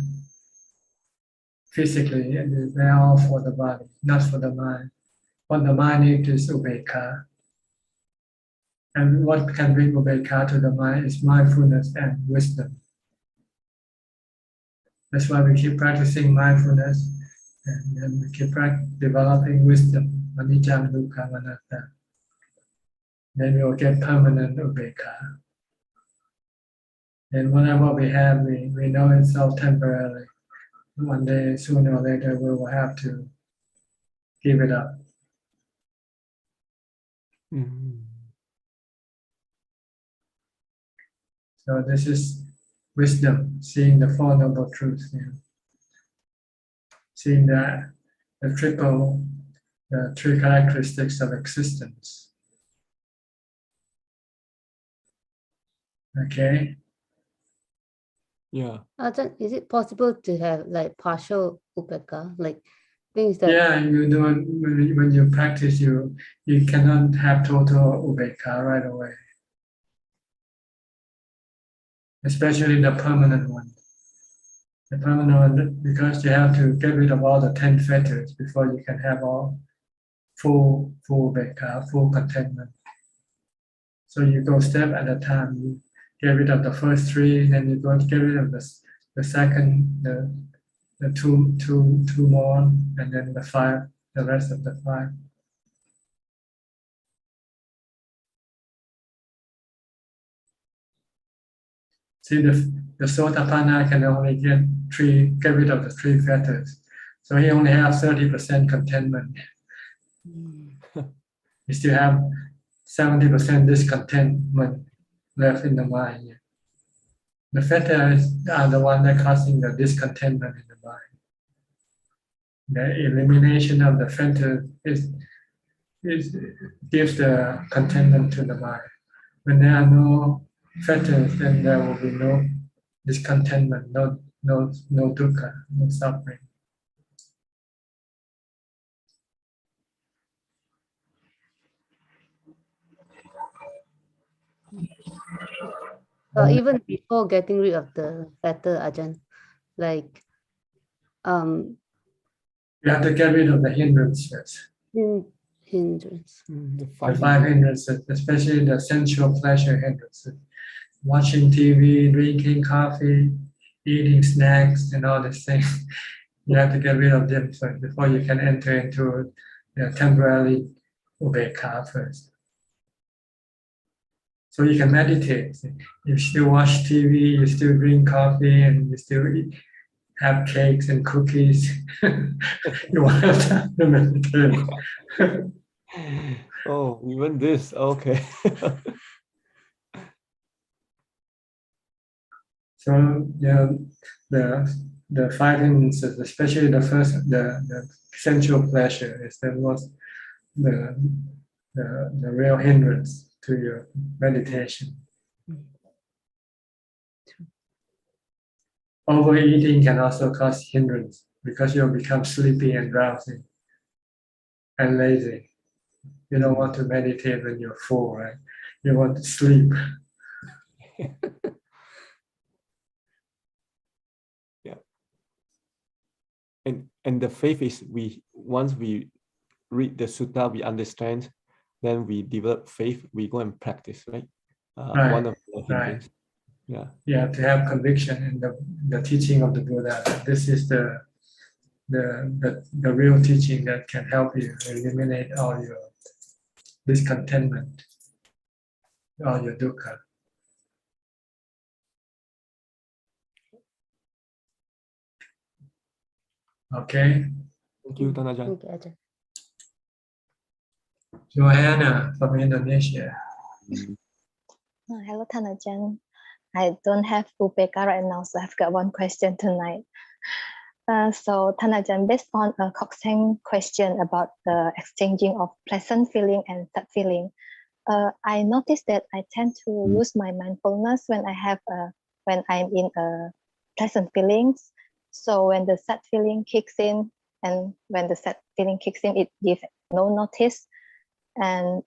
physically, they're all for the body, not for the mind. What the mind needs is upekkha. And what can bring upekkha to the mind is mindfulness and wisdom. That's why we keep practicing mindfulness and then we keep developing wisdom, anicca, dukkha, anatta. Then we will get permanent upekkha. And whatever we have, we know it's all temporary. One day, sooner or later, we will have to give it up. So this is wisdom, seeing the Four Noble Truths, seeing the three characteristics of existence. Okay. Yeah. Is it possible to have like partial upekkha, like things that? Yeah, you don't. When you practice, you cannot have total upekkha right away, especially the permanent one. The permanent one, because you have to get rid of all the 10 fetters before you can have all full upekkha, full contentment. So you go step at a time. You get rid of the first 3, then you go get rid of the second, the two more, and then the 5, the rest of the 5. See, the Sotapanna can only get rid of the 3 fetters. So he only has 30% contentment. You still have 70% discontentment left in the mind. The fetters are the one that causing the discontentment in the mind. The elimination of the fetters gives the contentment to the mind. When there are no fetters, then there will be no discontentment, no dukkha, no suffering. Even before getting rid of the fetter, Ajahn, like You have to get rid of the hindrances. Hindrance. The five hindrances, especially the sensual pleasure hindrances. Watching TV, drinking coffee, eating snacks, and all these things. You have to get rid of them first before you can enter into temporarily ubeka first. So you can meditate. You still watch TV, you still drink coffee, and you still have cakes and cookies. You want to meditate. Oh, even this. Okay. So the five hindrances, especially the first, the sensual pleasure, is the most the real hindrance to your meditation. Overeating can also cause hindrance because you'll become sleepy and drowsy and lazy. You don't want to meditate when you're full, right? You want to sleep. Yeah. And the faith is once we read the sutta, we understand, then we develop faith, we go and practice, right? Right. One of the hindrance. Yeah. You have to have conviction in the teaching of the Buddha. This is the real teaching that can help you eliminate all your discontentment, all your dukkha. Okay. Thank you, Tanajan. Okay, Ajahn. Johanna from Indonesia. Hello, Tanajan. I don't have Upeka right now, so I've got one question tonight. So Tanajan, based on a Coxswain question about the exchanging of pleasant feeling and sad feeling, I noticed that I tend to lose my mindfulness when when I'm in pleasant feelings. So when the sad feeling kicks in, and when the sad feeling kicks in, it gives no notice, and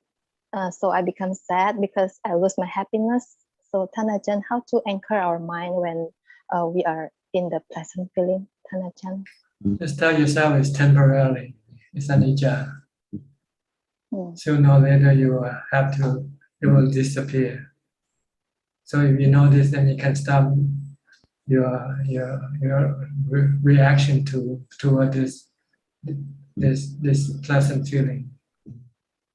so I become sad because I lose my happiness. So Tanajan, how to anchor our mind when we are in the pleasant feeling, Tanajan? Just tell yourself it's temporarily. It's anicca. Sooner or later it will disappear. So if you know this, then you can stop your reaction toward this pleasant feeling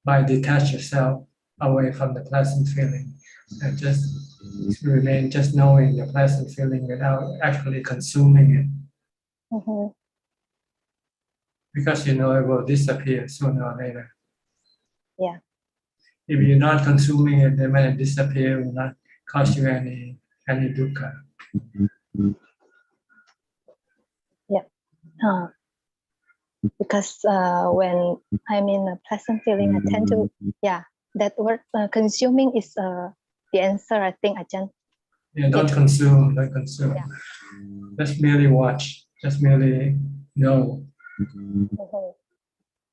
by detach yourself away from the pleasant feeling and just remain just knowing the pleasant feeling without actually consuming it. Because you know it will disappear sooner or later. Yeah. If you're not consuming it, then when it disappears, it will not cause you any dukkha. Yeah. Because when I'm in a pleasant feeling, I tend to, that word consuming is the answer, I think, Ajahn. Yeah, don't consume. Yeah. Just merely watch. Just merely know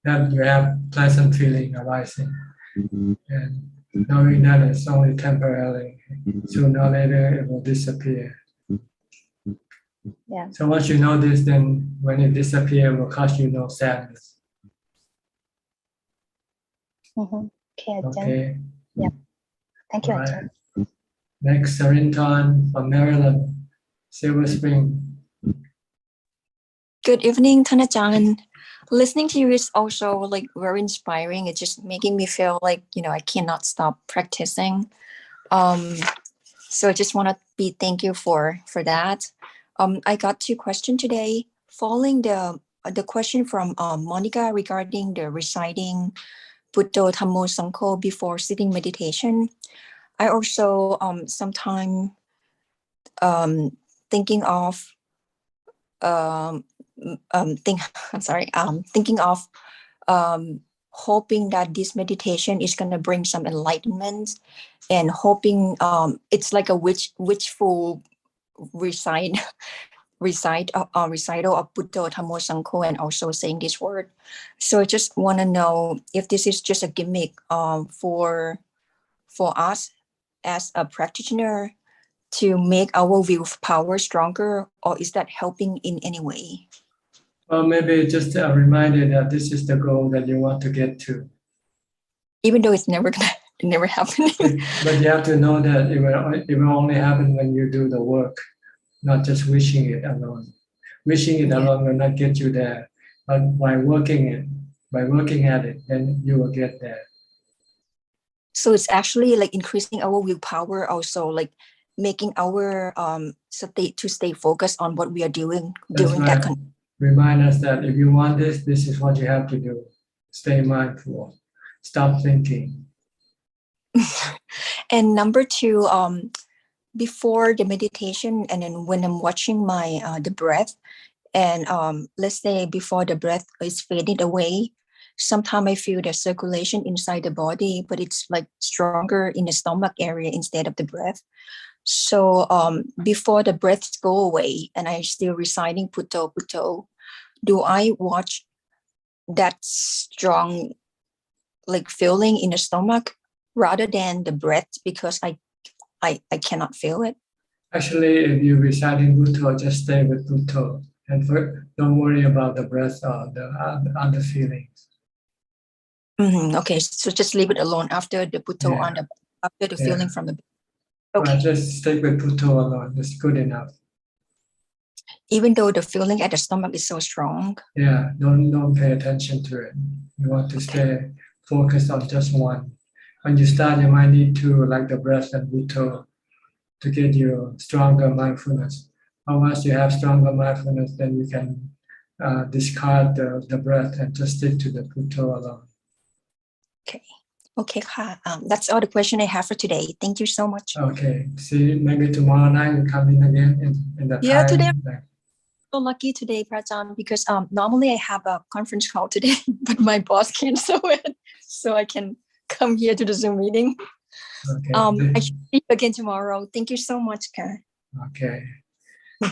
that you have pleasant feeling arising. And knowing that it's only temporary, sooner or later it will disappear. Yeah. So once you know this, then when it disappears, it will cause you no sadness. Okay, Ajahn. Okay. Yeah. Thank you, All right. Ajahn. Next, Sarinton from Maryland, Silver Spring. Good evening, Tanajan. Listening to you is also like very inspiring. It's just making me feel like, I cannot stop practicing. So I just want to thank you for that. I got two questions today. Following the question from Monica regarding the reciting Buddho Dhammo Sangho before sitting meditation, I also sometimes thinking of thinking of hoping that this meditation is going to bring some enlightenment, and hoping it's like a wishful recital of Buddha Dhammo Sangho, and also saying this word. So I just want to know if this is just a gimmick for us as a practitioner to make our will of power stronger, or is that helping in any way? Or maybe just a reminder that this is the goal that you want to get to. Even though it's never gonna, it never happening. But you have to know that it will only happen when you do the work, not just wishing it alone. Wishing it alone will not get you there, but by working at it, then you will get there. So it's actually like increasing our willpower, also like making our state to stay focused on what we are doing during That's that. right. Remind us that if you want this, this is what you have to do. Stay mindful. Stop thinking. And number two, before the meditation, and then when I'm watching my the breath, and let's say before the breath is fading away, sometimes I feel the circulation inside the body, but it's like stronger in the stomach area instead of the breath. So before the breaths go away and I'm still reciting Putto Putto, do I watch that strong like feeling in the stomach rather than the breath, because I cannot feel it? Actually, if you're reciting Bhutto, just stay with Bhutto and don't worry about the breath or the other feelings. Okay, so just leave it alone after the Bhutto on the after the feeling from the. Okay. Right, just stick with Bhutto alone. It's good enough. Even though the feeling at the stomach is so strong. Yeah, don't pay attention to it. You want to stay focused on just one. When you start, you might need to like the breath and Bhutto to get you stronger mindfulness. But once you have stronger mindfulness, then you can discard the breath and just stick to the Bhutto alone. Okay, that's all the question I have for today. Thank you so much. Okay, see, maybe tomorrow night you come in again in the time. Today I'm so lucky today, Prajan, because normally I have a conference call today, but my boss canceled it, so I can come here to the Zoom meeting. Okay. I should see you again tomorrow. Thank you so much, Ka. Okay.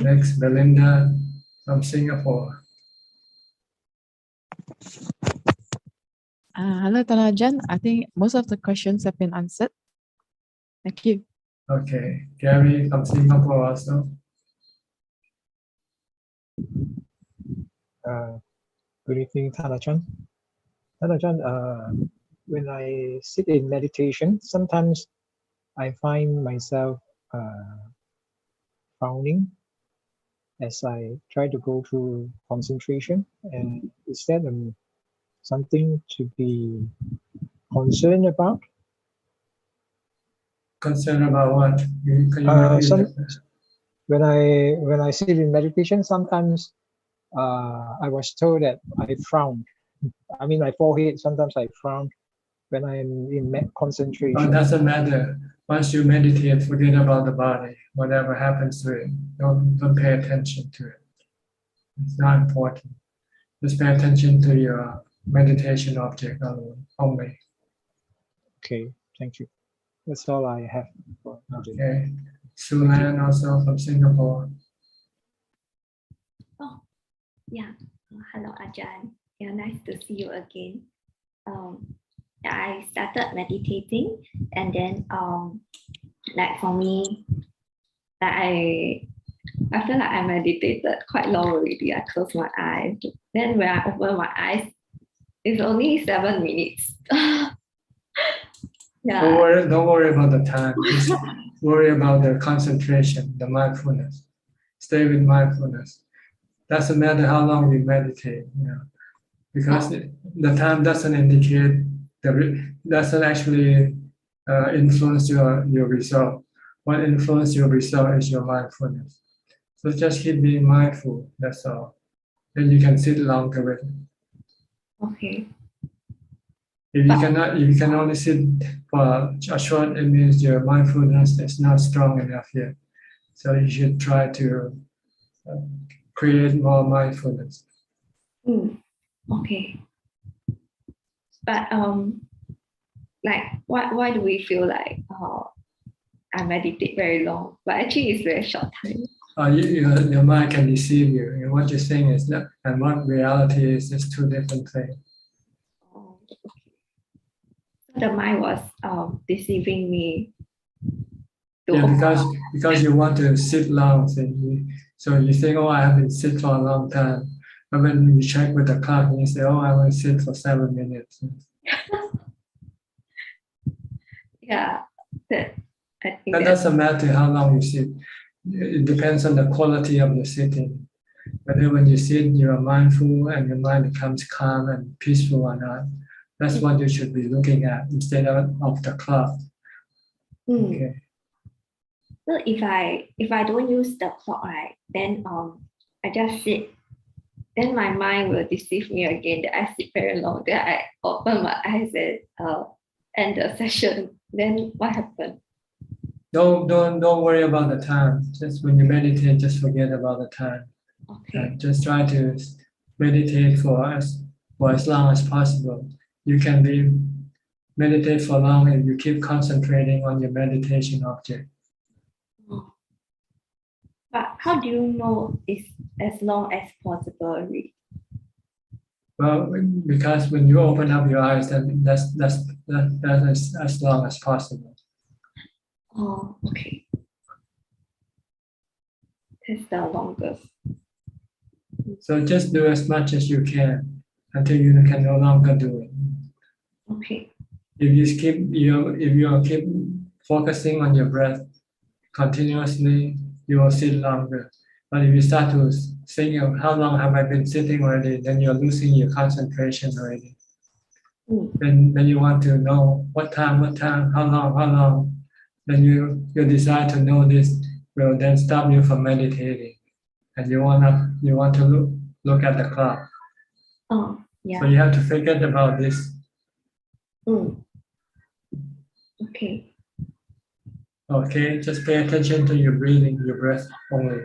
Next, Belinda from Singapore. Hello, Tanajan. I think most of the questions have been answered. Thank you. Okay. Gary from Singapore also. Good evening, Tanajan. Tanajan, when I sit in meditation, sometimes I find myself frowning as I try to go through concentration. And is that something to be concerned about? Concerned about what? Can you when I sit in meditation, sometimes I was told that I frown. I mean, my forehead, sometimes I frown when I'm in concentration. Oh, it doesn't matter. Once you meditate, forget about the body. Whatever happens to it, don't pay attention to it. It's not important. Just pay attention to your meditation object only. Okay, thank you. That's all I have for today. Okay. Sulan also from Singapore. Oh, yeah. Hello, Ajahn. Yeah, nice to see you again. I started meditating, and then like for me, like I feel like I meditated quite long already. I closed my eyes. Then when I open my eyes, it's only 7 minutes. Yeah. Don't worry about the time. Just worry about the concentration, the mindfulness. Stay with mindfulness. Doesn't matter how long you meditate, because the time doesn't indicate doesn't actually influence your result. What influences your result is your mindfulness. So just keep being mindful. That's all. Then you can sit longer with it. Okay. If you can only sit for a short, it means your mindfulness is not strong enough yet. So you should try to create more mindfulness. Okay. But like why do we feel like I meditate very long, but actually it's very short time? Your mind can deceive you, and what you're saying is that, and what reality is two different things. The mind was deceiving me. Yeah, because you want to sit long, so you think, oh, I have been sit for a long time. But when you check with the clock, you say, "Oh, I will sit for 7 minutes." Yeah, that I think That that. doesn't matter how long you sit. It depends on the quality of your sitting. Whether when you sit, you are mindful and your mind becomes calm and peaceful or not. That's what you should be looking at instead of the clock. Okay. So if I don't use the clock, right, then I just sit. Then my mind will deceive me again that I sit very long. Then I open my eyes and end the session. Then what happened? Don't worry about the time. Just when you meditate, just forget about the time. Okay. Just try to meditate for as long as possible. You can meditate for long if you keep concentrating on your meditation object. But how do you know it's as long as possible? Well, because when you open up your eyes, then that's as long as possible. Oh, okay. That's the longest. So just do as much as you can until you can no longer do it. Okay. If you keep focusing on your breath continuously, you will sit longer. But if you start to think of how long have I been sitting already, then you're losing your concentration already. Then you want to know what time, how long. Then your desire to know this will then stop you from meditating, and you want to look at the clock. Oh, yeah. So you have to forget about this. Okay. Okay, just pay attention to your breathing, your breath only.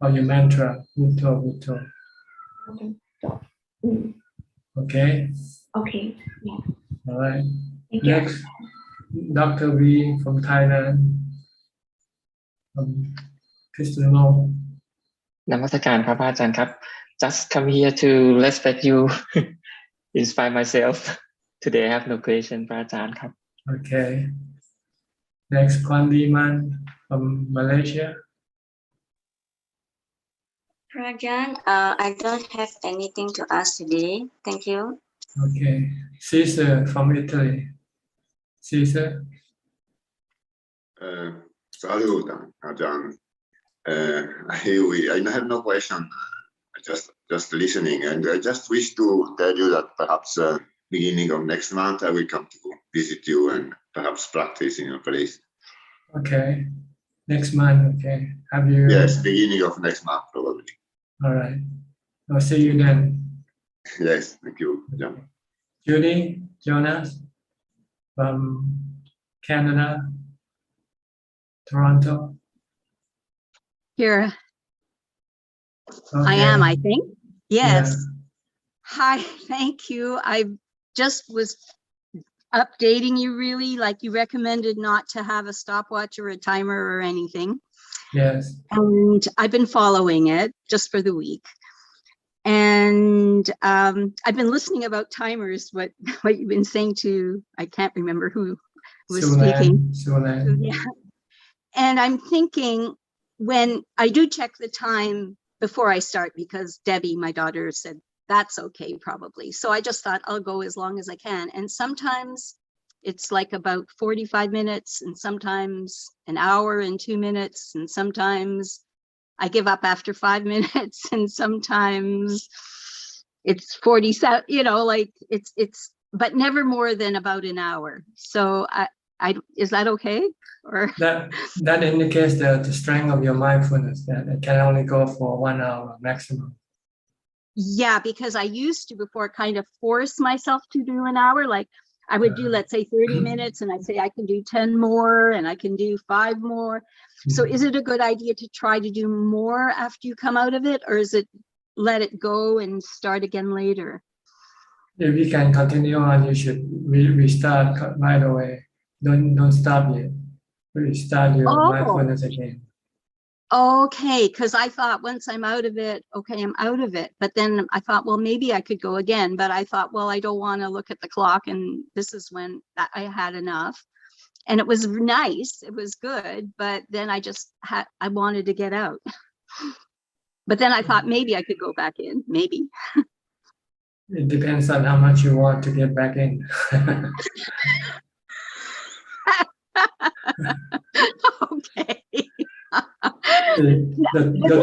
Or your mantra, Bhutto, Bhutto. Okay? Okay. Yeah. All right. Thank you. Next, Dr.V from Thailand. Krishna. Namaskar, Papa Ajahn Krap. Just come here to respect you, inspire myself. Today I have no question, Papa Ajahn Krap. Okay. Next, Kwan Liman from Malaysia. Prajan, I don't have anything to ask today. Thank you. Okay. Caesar from Italy. Caesar. Salut, Ajahn. I have no question. Just listening, and I just wish to tell you that perhaps beginning of next month I will come to visit you and perhaps practice in your place. Okay. Next month. Okay. Have you? Yes, beginning of next month probably. All right. I'll see you then. Yes, thank you, Ajahn. Judy Jonas from Canada, Toronto. Here Okay. I am, I think. Yes. Yeah. Hi, thank you. I just was updating you really, like you recommended not to have a stopwatch or a timer or anything. Yes. And I've been following it just for the week. And I've been listening about timers, what you've been saying to, I can't remember who was speaking. Sulan. Yeah. And I'm thinking, when I do check the time before I start, because Debbie, my daughter, said that's okay probably. So I just thought I'll go as long as I can. And sometimes it's like about 45 minutes and sometimes an hour and 2 minutes. And sometimes I give up after 5 minutes and sometimes it's 47, like it's, but never more than about an hour. So is that okay? Or that indicates the strength of your mindfulness, that it can only go for 1 hour maximum. Yeah, because I used to before kind of force myself to do an hour. Like I would do, let's say 30 minutes and I'd say I can do 10 more and I can do 5 more. So is it a good idea to try to do more after you come out of it, or is it let it go and start again later? If you can continue on, you should restart right away. Don't stop yet. Restart your mindfulness again. Okay, because I thought once I'm out of it, okay, I'm out of it. But then I thought, well, maybe I could go again. But I thought, well, I don't want to look at the clock. And this is when I had enough. And it was nice. It was good. But then I just I wanted to get out. But then I thought maybe I could go back in, maybe. It depends on how much you want to get back in. Okay. The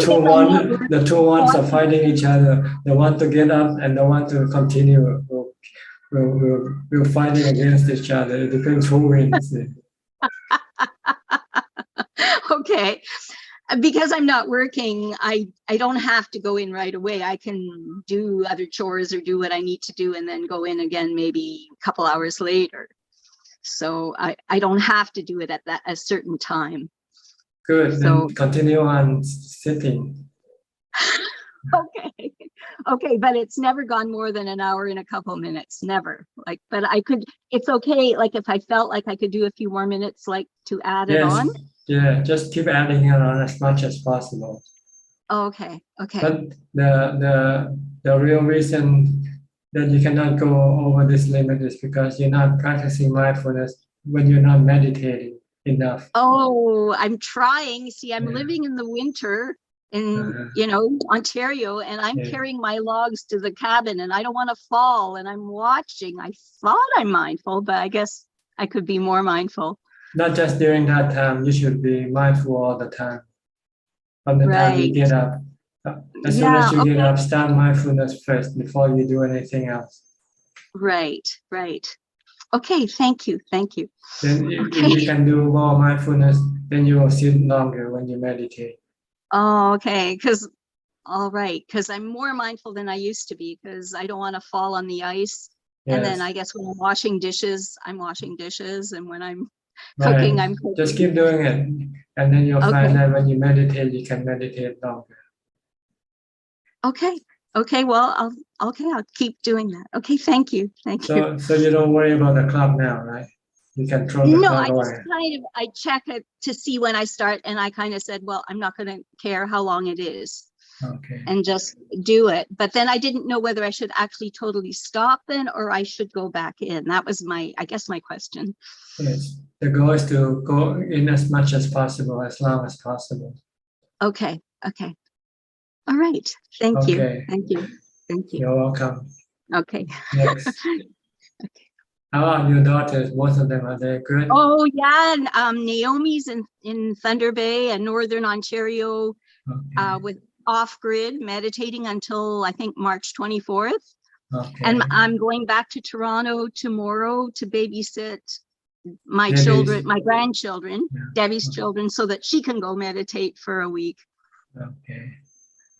two ones are fighting each other. The one to get up and the one to continue will fighting against each other. It depends who wins. Okay. Because I'm not working, I don't have to go in right away. I can do other chores or do what I need to do and then go in again maybe a couple hours later. So I don't have to do it at a certain time. Good. So then continue on sitting. okay. Okay, but it's never gone more than an hour and a couple minutes. Never. Like, but I could, it's okay. Like if I felt like I could do a few more minutes, like to add it on. Yeah, just keep adding it on as much as possible. Okay. Okay. But the real reason that you cannot go over this limit is because you're not practicing mindfulness when you're not meditating enough. Oh, I'm trying. See, I'm living in the winter in, Ontario, and I'm carrying my logs to the cabin and I don't want to fall, and I'm watching. I thought I'm mindful, but I guess I could be more mindful. Not just during that time, you should be mindful all the time. From the time you get up. As soon as you get up, start mindfulness first before you do anything else. Right. Okay, thank you. Then if you can do more mindfulness, then you will sit longer when you meditate. Oh, okay. Because I'm more mindful than I used to be, because I don't want to fall on the ice. Yes. And then I guess when I'm washing dishes, I'm washing dishes. And when I'm cooking, I'm cooking. Just keep doing it. And then you'll find that when you meditate, you can meditate longer. Okay. Well, I'll keep doing that. Okay. Thank you. So you don't worry about the clock now, right? You can throw the clock away. I check it to see when I start, and I kind of said, well, I'm not going to care how long it is. Okay. And just do it. But then I didn't know whether I should actually totally stop then, or I should go back in. That was my question. Yes. The goal is to go in as much as possible, as long as possible. Okay. All right. Thank you. You're welcome. Okay. Next. How are your daughters? Both of them, are they good? Oh yeah, and Naomi's in Thunder Bay and Northern Ontario, with off-grid meditating until I think March 24th. Okay. And I'm going back to Toronto tomorrow to babysit my children, my grandchildren, Debbie's children, so that she can go meditate for a week. Okay.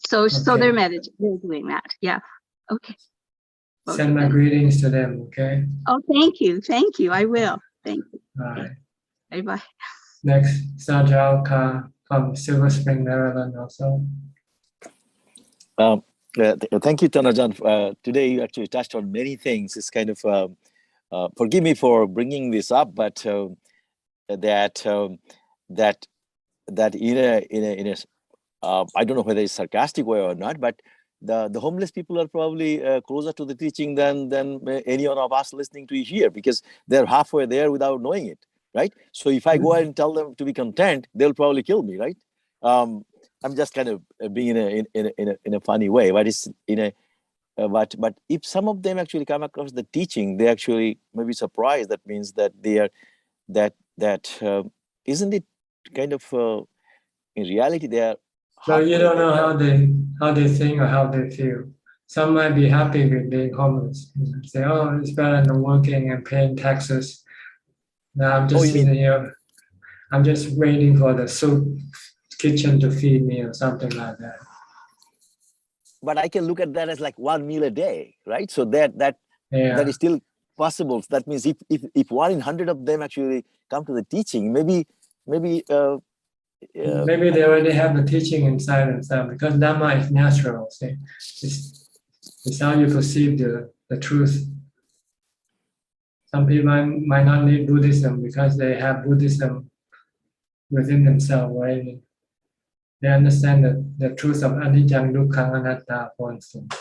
So they're doing that. Yeah. Okay. Send my greetings to them, okay? Oh, thank you. I will. Thank you. All right. Bye-bye. Next, Sajal Ka from Silver Spring, Maryland also. Thank you, Tanajan. Today you actually touched on many things. It's kind of, forgive me for bringing this up, but that in a I don't know whether it's sarcastic way or not, but the homeless people are probably closer to the teaching than any one of us listening to you here, because they're halfway there without knowing it, right? So if I go and tell them to be content, they'll probably kill me, right? I'm just kind of being in a funny way, but it's but if some of them actually come across the teaching, they actually may be surprised. That means that they are isn't it kind of in reality they are. So you don't know how they think or how they feel. Some might be happy with being homeless. Say, oh, it's better than working and paying taxes. Now I'm just sitting here. I'm just waiting for the soup kitchen to feed me or something like that. But I can look at that as like one meal a day, right? So that is still possible. So that means if 1 in 100 of them actually come to the teaching, maybe they already have the teaching inside themselves, because Dhamma is natural. See? It's how you perceive the truth. Some people might not need Buddhism because they have Buddhism within themselves already. They understand the truth of anicca, dukkha, anatta, for instance.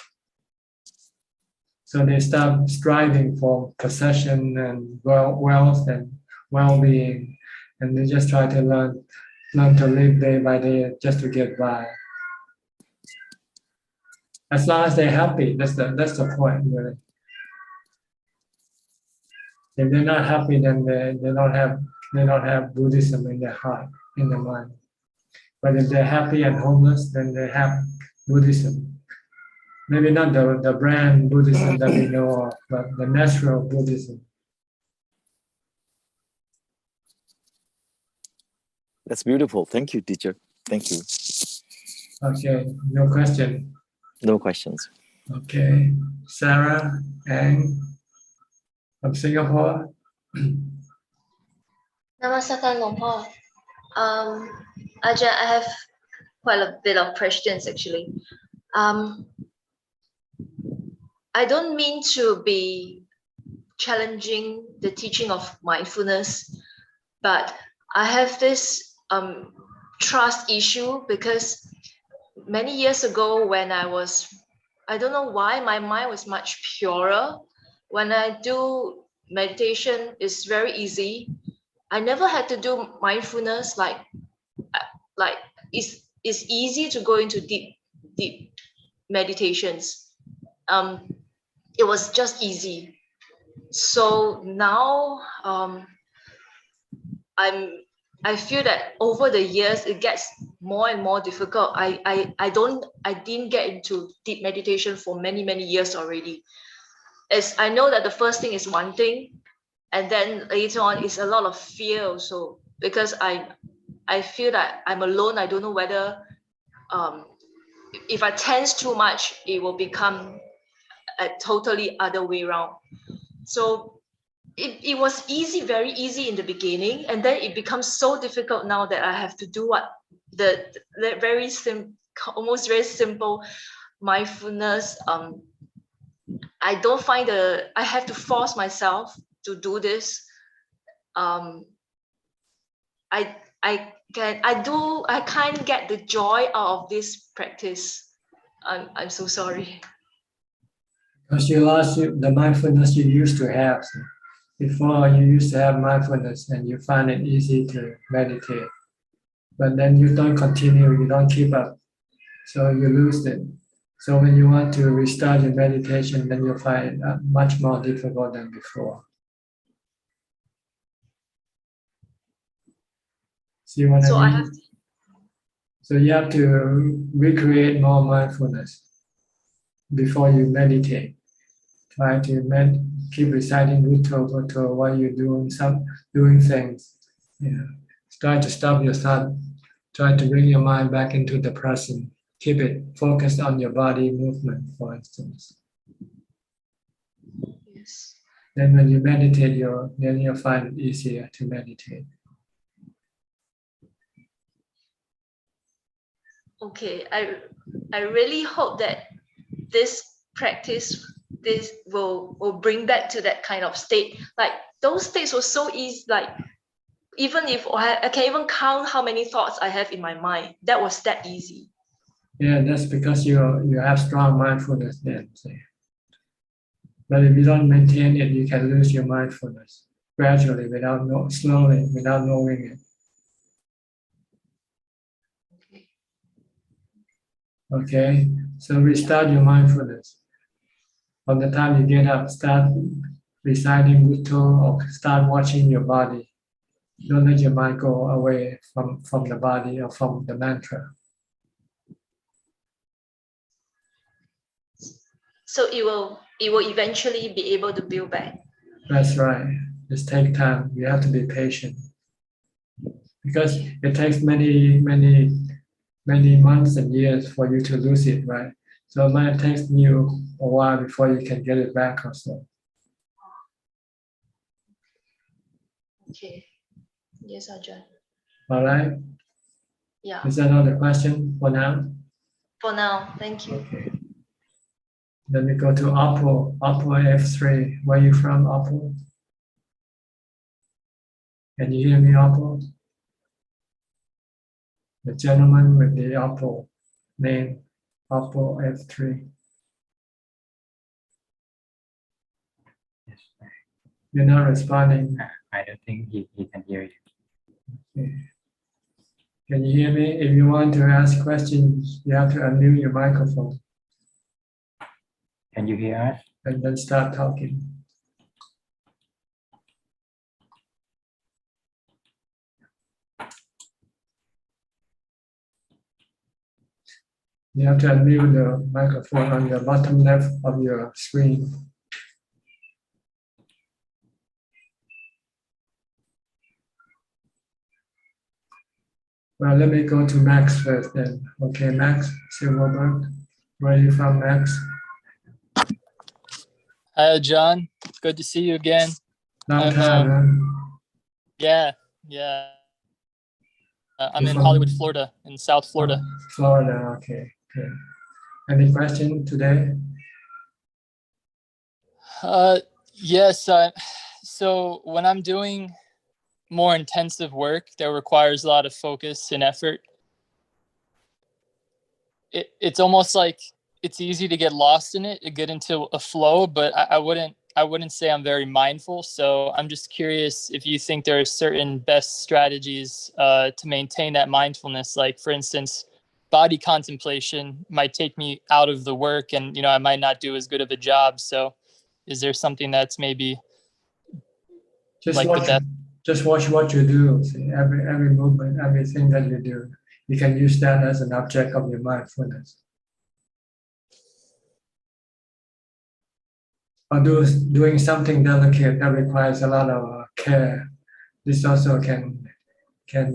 So they stop striving for possession and wealth and well-being, and they just try to learn to live day by day just to get by. As long as they're happy, that's the point, really. If they're not happy, then they don't have Buddhism in their heart, in their mind. But if they're happy and homeless, then they have Buddhism. Maybe not the brand Buddhism that we know of, but the natural Buddhism. That's beautiful. Thank you, teacher. Thank you. Okay, no question. No questions. Okay, Sarah Ang from Singapore. Namaste, Longpo. Ajahn, I have quite a bit of questions actually. I don't mean to be challenging the teaching of mindfulness, but I have this trust issue because many years ago when I don't know why my mind was much purer. When I do meditation, it's very easy. I never had to do mindfulness like it's easy to go into deep meditations. It was just easy. So now I feel that over the years it gets more and more difficult. I didn't get into deep meditation for many years already. As I know that the first thing is one thing, and then later on is a lot of fear also, because I feel that I'm alone. I don't know whether if I tense too much, it will become a totally other way around. So it was easy, very easy in the beginning, and then it becomes so difficult now that I have to do what the very almost very simple mindfulness. I don't find I have to force myself to do this. I can't get the joy out of this practice. I'm so sorry. Because you lost the mindfulness you used to have. So before you used to have mindfulness and you find it easy to meditate. But then you don't continue, you don't keep up. So you lose it. So when you want to restart your meditation, then you'll find it much more difficult than before. See what I mean? So you have to recreate more mindfulness before you meditate. Try to keep reciting Buddha while you're doing things. Try to stop your thought. Try to bring your mind back into the present. Keep it focused on your body movement, for instance. Yes. Then when you meditate, you'll find it easier to meditate. Okay, I really hope that this practice will bring back to that kind of state. Like those states were so easy. Like even if I can even count how many thoughts I have in my mind, that was that easy. Yeah, that's because you have strong mindfulness then. See. But if you don't maintain it, you can lose your mindfulness gradually, slowly, without knowing it. Okay, so restart your mindfulness. From the time you get up, start reciting Buddha or start watching your body. Don't let your mind go away from the body or from the mantra. So it will eventually be able to build back. That's right. Just take time. You have to be patient because it takes many months and years for you to lose it, right? So it might take you a while before you can get it back also. Okay. Yes, Ajahn. All right. Yeah. Is that another question for now? For now, thank you. Okay. Then we go to Oppo F3. Where are you from, Oppo? Can you hear me, Oppo? The gentleman with the Oppo name, Oppo F3. Yes. You're not responding. I don't think he can hear you. Okay. Can you hear me? If you want to ask questions, you have to unmute your microphone. Can you hear us? And then start talking. You have to unmute the microphone on the bottom left of your screen. Well, let me go to Max first then. Okay, Max Silverberg. Where are you from, Max? Hi, John. Good to see you again. Long time, Yeah. I'm in Hollywood, Florida, in South Florida. Florida, okay. Any question today? Yes. So when I'm doing more intensive work that requires a lot of focus and effort, it's almost like it's easy to get lost in it, to get into a flow, but I wouldn't say I'm very mindful. So I'm just curious if you think there are certain best strategies to maintain that mindfulness. Like, for instance, body contemplation might take me out of the work, and I might not do as good of a job. So is there something that's maybe Just watch what you do. See, every movement, everything that you do, you can use that as an object of your mindfulness. Or doing something delicate that requires a lot of care. This also can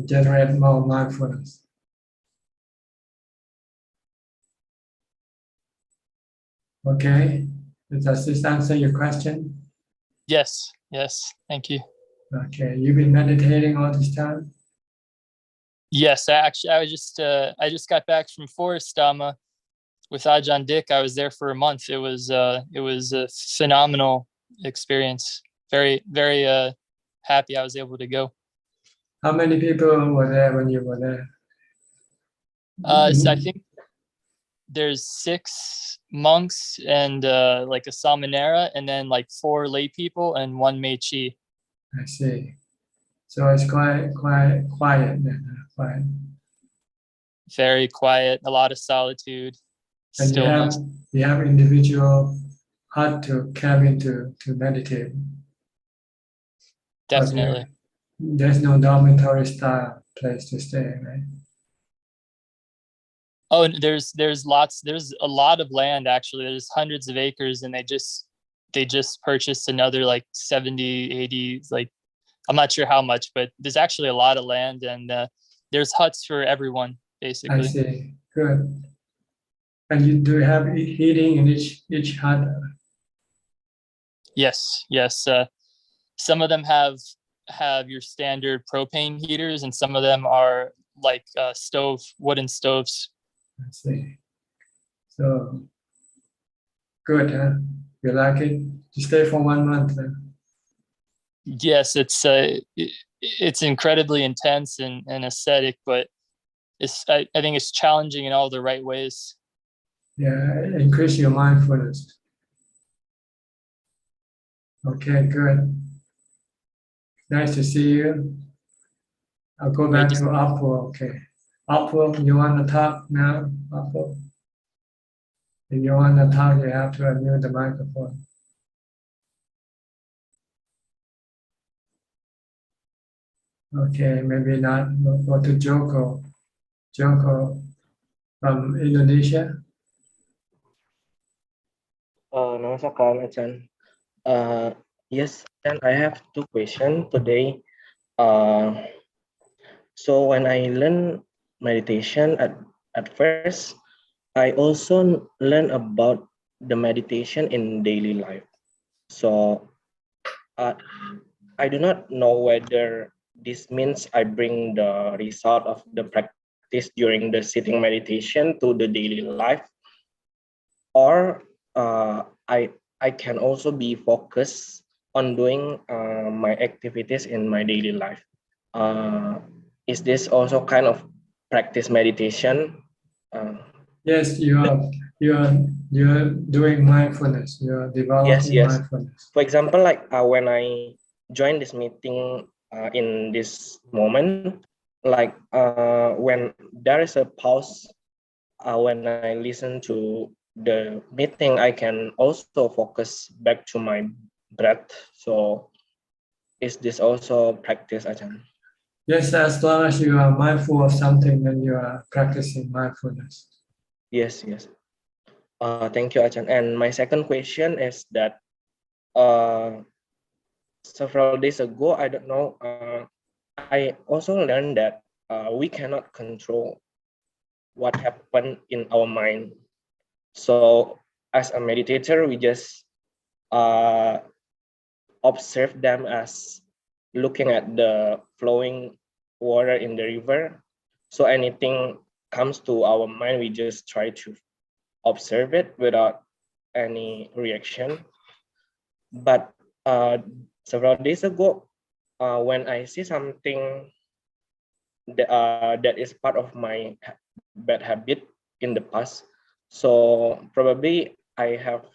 generate more mindfulness. Okay, does this answer your question? Yes. Thank you. Okay, you've been meditating all this time? Yes, I just got back from Forest Dhamma with Ajahn Dick. I was there for a month. It was a phenomenal experience. Very, very happy I was able to go. How many people were there when you were there? So I think there's 6 monks and like a samanera, and then like 4 lay people and 1 mechi. I see. So it's quite quiet. Quiet. Very quiet. A lot of solitude. And Stillness. you have individual hut to cabin to meditate. Definitely. There's no dormitory style place to stay, right? Oh, and there's a lot of land actually. There's hundreds of acres, and they just purchased another like 70, 80, like I'm not sure how much, but there's actually a lot of land, and there's huts for everyone basically. I see. Good. And you do have heating in each hut? Yes. Some of them have your standard propane heaters, and some of them are like wooden stoves. I see. So good, huh? You like it? You stay for 1 month then? Yes, it's incredibly intense and aesthetic, but I think it's challenging in all the right ways. Yeah, increase your mindfulness. Okay, good. Nice to see you. I'll go back to Apple. Okay. Apple, you want to talk now? Apple? If you want to talk, you have to unmute the microphone. Okay, maybe not. We'll go to Joko. Joko from Indonesia. Namaskar, Ajahn. Yes, and I have 2 questions today. So when I learn meditation at first, I also learn about the meditation in daily life. So I do not know whether this means I bring the result of the practice during the sitting meditation to the daily life, or I can also be focused on doing my activities in my daily life. Is this also kind of practice meditation? Yes, you are doing mindfulness. You are developing Yes. mindfulness. For example, like when I join this meeting in this moment, like when there is a pause, when I listen to the meeting, I can also focus back to my breath. So is this also practice, Ajahn? Yes, as long as you are mindful of something, then you are practicing mindfulness. Yes, yes. Thank you, Ajahn. And my second question is that several days ago, I don't know, I also learned that we cannot control what happened in our mind. So as a meditator, we just observe them as looking at the flowing water in the river. So anything comes to our mind, we just try to observe it without any reaction. But several days ago, when I see something that is part of my bad habit in the past, so probably I have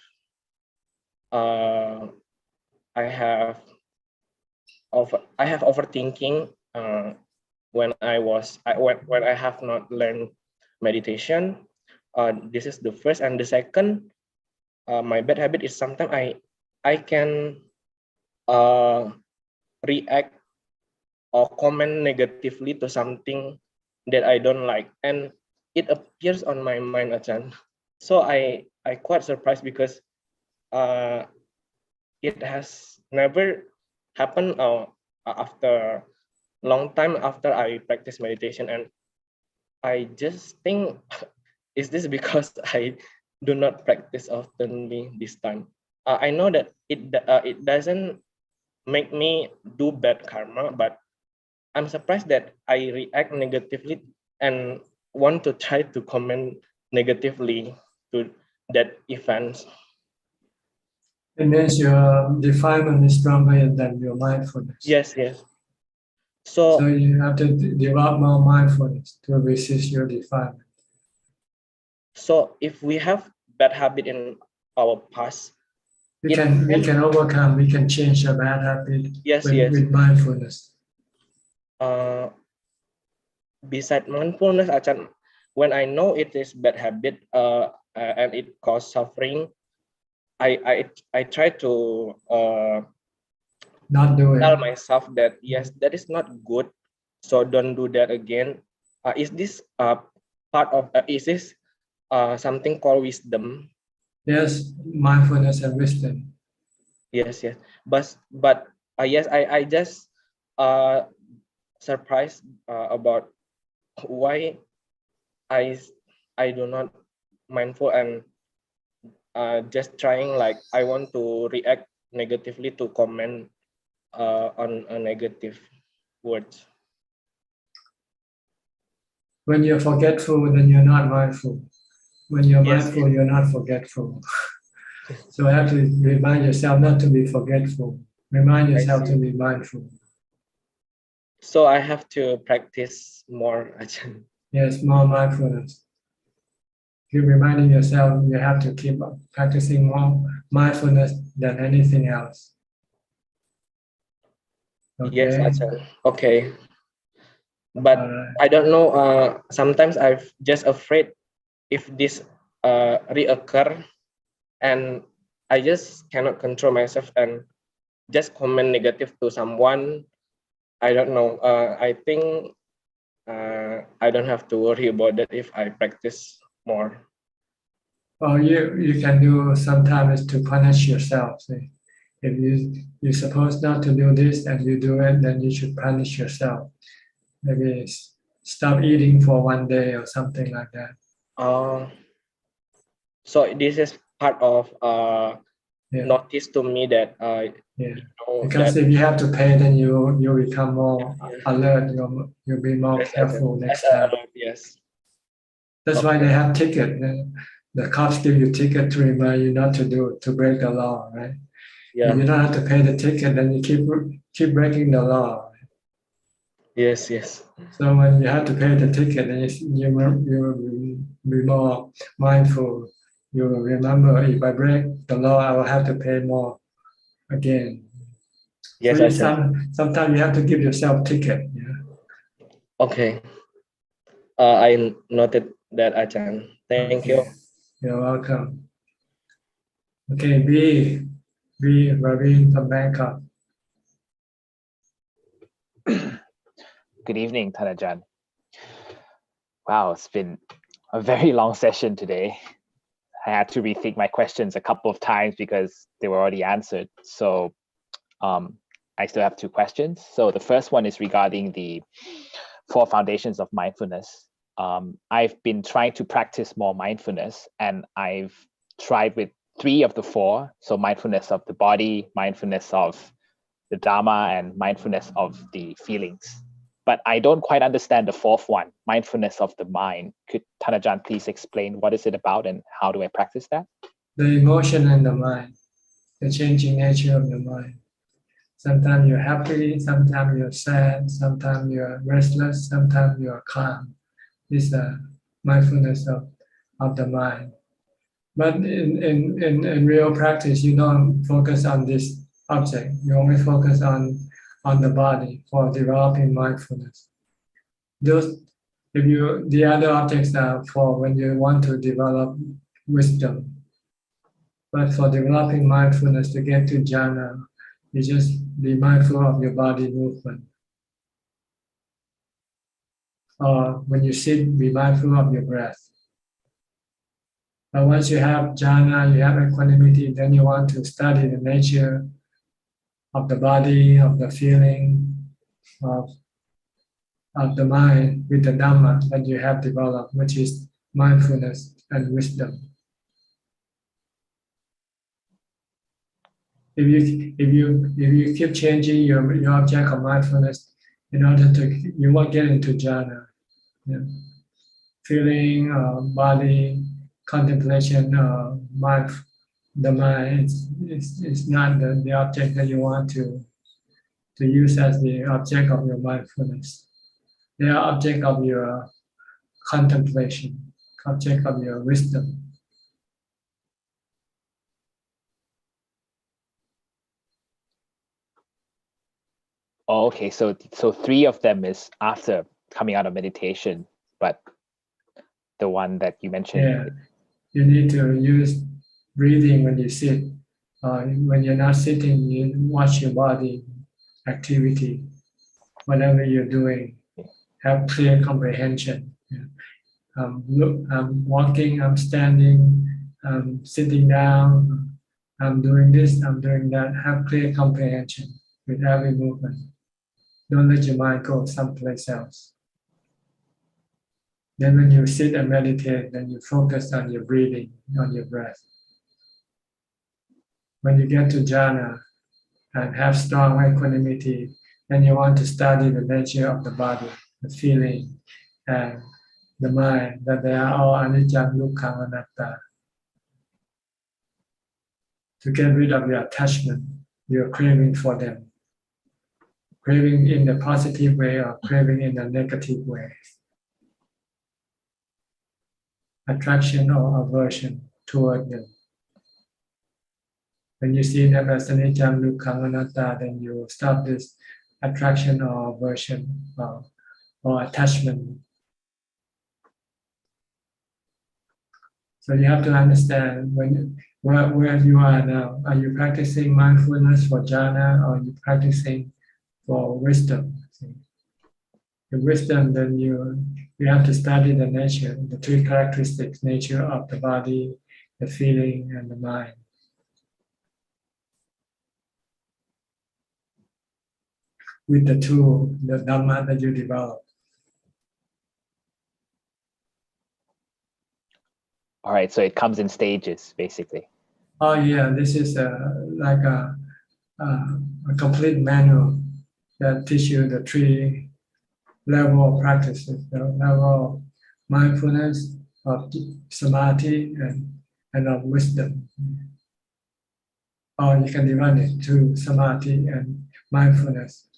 overthinking when I have not learned meditation. This is the first, and the second, my bad habit is sometimes I can react or comment negatively to something that I don't like, and it appears on my mind, Ajahn. So I quite surprised because it has never happened after long time after I practice meditation, and I just think, is this because I do not practice oftenly this time? I know that it doesn't make me do bad karma, but I'm surprised that I react negatively and want to try to comment negatively to that event. It means your defilement is stronger than your mindfulness. Yes, yes. So you have to develop more mindfulness to resist your defilement. So if we have bad habit in our past, we can overcome, we can change a bad habit with mindfulness. Beside mindfulness, Ajahn, when I know it is bad habit and it causes suffering, I try to not do it. Tell myself that yes, that is not good, so don't do that again. Is this part of is this something called wisdom? Yes, mindfulness and wisdom. Yes, yes, but yes, I just surprised about why I do not mindful and just trying, like I want to react negatively to comment on a negative words. When you're forgetful, then you're not mindful. When you're mindful, you're not forgetful. So you have to remind yourself not to be forgetful. Remind yourself to be mindful. So I have to practice more, Ajahn. Yes, more mindfulness. Keep reminding yourself you have to keep practicing more mindfulness than anything else. Okay. Yes, Ajahn. Okay. But I don't know, sometimes I'm just afraid if this reoccur and I just cannot control myself and just comment negative to someone. I don't know. I think I don't have to worry about that if I practice more. Well, you can do sometimes to punish yourself. See? If you're supposed not to do this and you do it, then you should punish yourself. Maybe stop eating for one day or something like that. So this is part of notice to me that yeah. You know, because if you have to pay, then you become more alert. You'll be more careful next time. Yes. That's why they have ticket. The cops give you ticket to remind you not to do it, to break the law, right? Yeah. If you don't have to pay the ticket, then you keep breaking the law. Yes, yes. So when you have to pay the ticket, then you will be more mindful. You will remember, if I break the law, I will have to pay more again. Yes, so sometimes you have to give yourself ticket. Yeah. Okay. I noted that, Ajahn. Thank you. You're welcome. Okay, B, Raveen from Bangkok. Good evening, Thanajan. Wow, it's been a very long session today. I had to rethink my questions a couple of times because they were already answered. So I still have 2 questions. So the first one is regarding the 4 foundations of mindfulness. I've been trying to practice more mindfulness, and I've tried with 3 of the 4. So mindfulness of the body, mindfulness of the Dhamma, and mindfulness of the feelings. But I don't quite understand the 4th one, mindfulness of the mind. Could Thanajan please explain what is it about and how do I practice that? The emotion in the mind, the changing nature of the mind. Sometimes you're happy, sometimes you're sad, sometimes you're restless, sometimes you're calm. This is mindfulness of the mind. But in real practice, you don't focus on this object. You only focus on the body for developing mindfulness. The other objects are for when you want to develop wisdom. But for developing mindfulness to get to jhana, you just be mindful of your body movement. Or when you sit, be mindful of your breath. But once you have jhana, you have equanimity, then you want to study the nature of the body, of the feeling, of the mind with the Dhamma that you have developed, which is mindfulness and wisdom. If you keep changing your object of mindfulness in order to, you won't get into jhana. Yeah. Feeling, body, contemplation, mind, the mind is not the object that you want to use as the object of your mindfulness. They are object of your contemplation, object of your wisdom. Oh, okay, so 3 of them is after coming out of meditation, but the one that you mentioned. Yeah, you need to use breathing when you sit. When you're not sitting, you watch your body activity, whatever you're doing. Have clear comprehension. Look, I'm walking, I'm standing, I'm sitting down, I'm doing this, I'm doing that. Have clear comprehension with every movement. Don't let your mind go someplace else. Then when you sit and meditate, then you focus on your breathing, on your breath. When you get to jhana and have strong equanimity, then you want to study the nature of the body, the feeling, and the mind, that they are all anicca, dukkha, anatta. To get rid of your attachment, your craving for them. Craving in the positive way or craving in the negative way. Attraction or aversion toward them. When you see them as anicca, dukkha, anatta, then you stop this attraction or aversion or attachment. So you have to understand where you are now. Are you practicing mindfulness for jhana, or are you practicing for wisdom? The wisdom, then you have to study the nature, the 3 characteristics, nature of the body, the feeling, and the mind. With the tool, the Dhamma that you develop. All right, so it comes in stages, basically. Oh yeah, this is like a complete manual that teaches you the 3 level of practices, the level of mindfulness, of samadhi, and of wisdom. Or you can divide it to samadhi and mindfulness.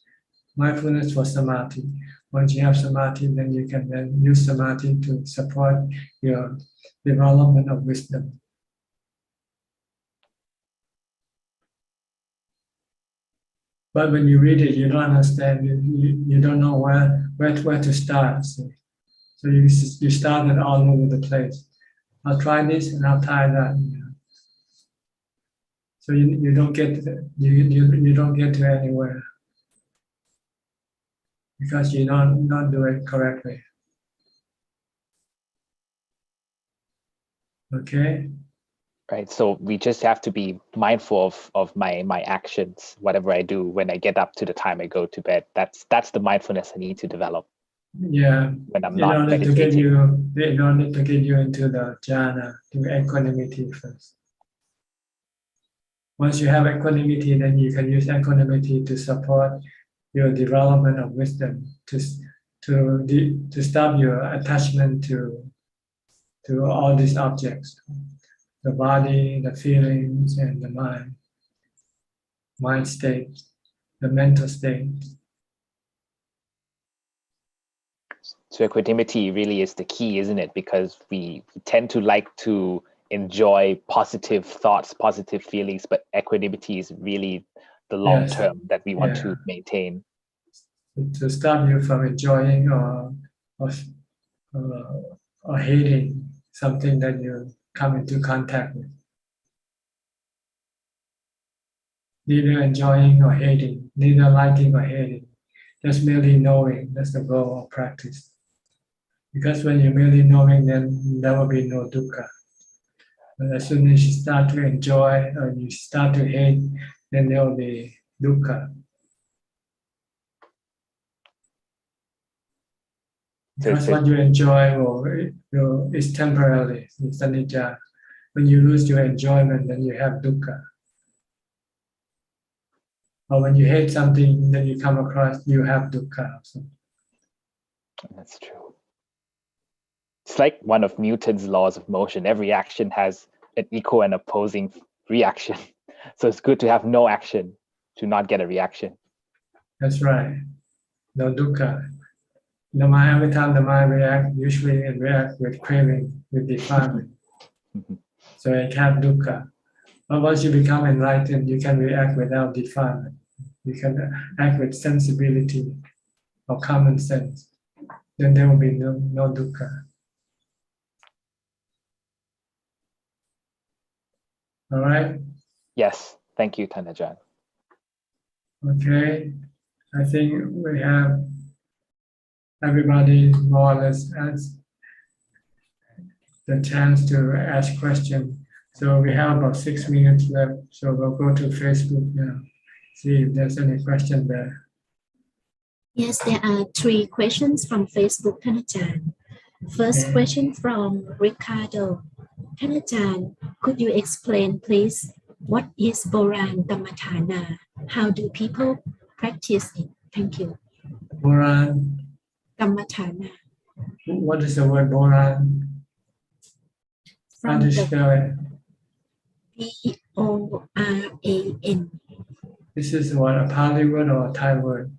Mindfulness for samadhi. Once you have samadhi, then you can then use samadhi to support your development of wisdom. But when you read it, you don't understand. You don't know where to start. So you start it all over the place. I'll try this and I'll try that. So you don't get you don't get to anywhere because you not do it correctly. Okay. Right. So we just have to be mindful of my actions, whatever I do when I get up to the time I go to bed. That's the mindfulness I need to develop. Yeah. When I'm In not order meditating. to get you into the jhana, to equanimity first. Once you have equanimity, then you can use equanimity to support your development of wisdom, to stop your attachment to all these objects, the body, the feelings, and the mind state, the mental state. So equanimity really is the key, isn't it? Because we tend to like to enjoy positive thoughts, positive feelings, but equanimity is really the long term that we want to maintain. To stop you from enjoying or hating something that you come into contact with. Neither enjoying or hating, neither liking or hating, just merely knowing. That's the goal of practice. Because when you're merely knowing, then there will be no dukkha. But as soon as you start to enjoy or you start to hate, then there will be dukkha. Because what you enjoy is temporarily, it's anicca. When you lose your enjoyment, then you have dukkha. Or when you hate something that you come across, you have dukkha also. That's true. It's like one of Newton's laws of motion. Every action has an equal and opposing reaction. So it's good to have no action to not get a reaction. That's right. No dukkha. The mind, every time the mind reacts, usually it reacts with craving, with defilement. So it have dukkha. But once you become enlightened, you can react without defilement. You can act with sensibility or common sense. Then there will be no dukkha. All right? Yes. Thank you, Thanajan. Okay. I think we have everybody more or less has the chance to ask questions. So we have about 6 minutes left. So we'll go to Facebook now. See if there's any question there. Yes, there are 3 questions from Facebook, Thanajan. First question from Ricardo. Thanajan, could you explain, please, what is Boran Dhammatalk? How do people practice it? Thank you. Boran. Dhammatalk. What is the word Boran? How do you spell it? Boran. This is what, a Pali word or a Thai word?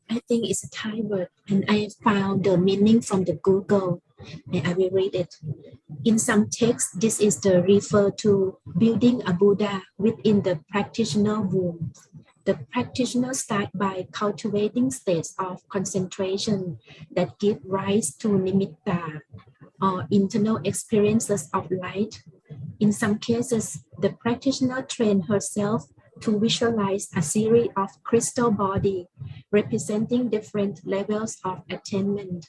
I think it's a Thai word, and I found the meaning from the Google, and I will read it. In some texts, this is the refer to building a Buddha within the practitioner womb. The practitioner starts by cultivating states of concentration that give rise to nimitta, or internal experiences of light. In some cases, the practitioner trains herself to visualize a series of crystal bodies representing different levels of attainment.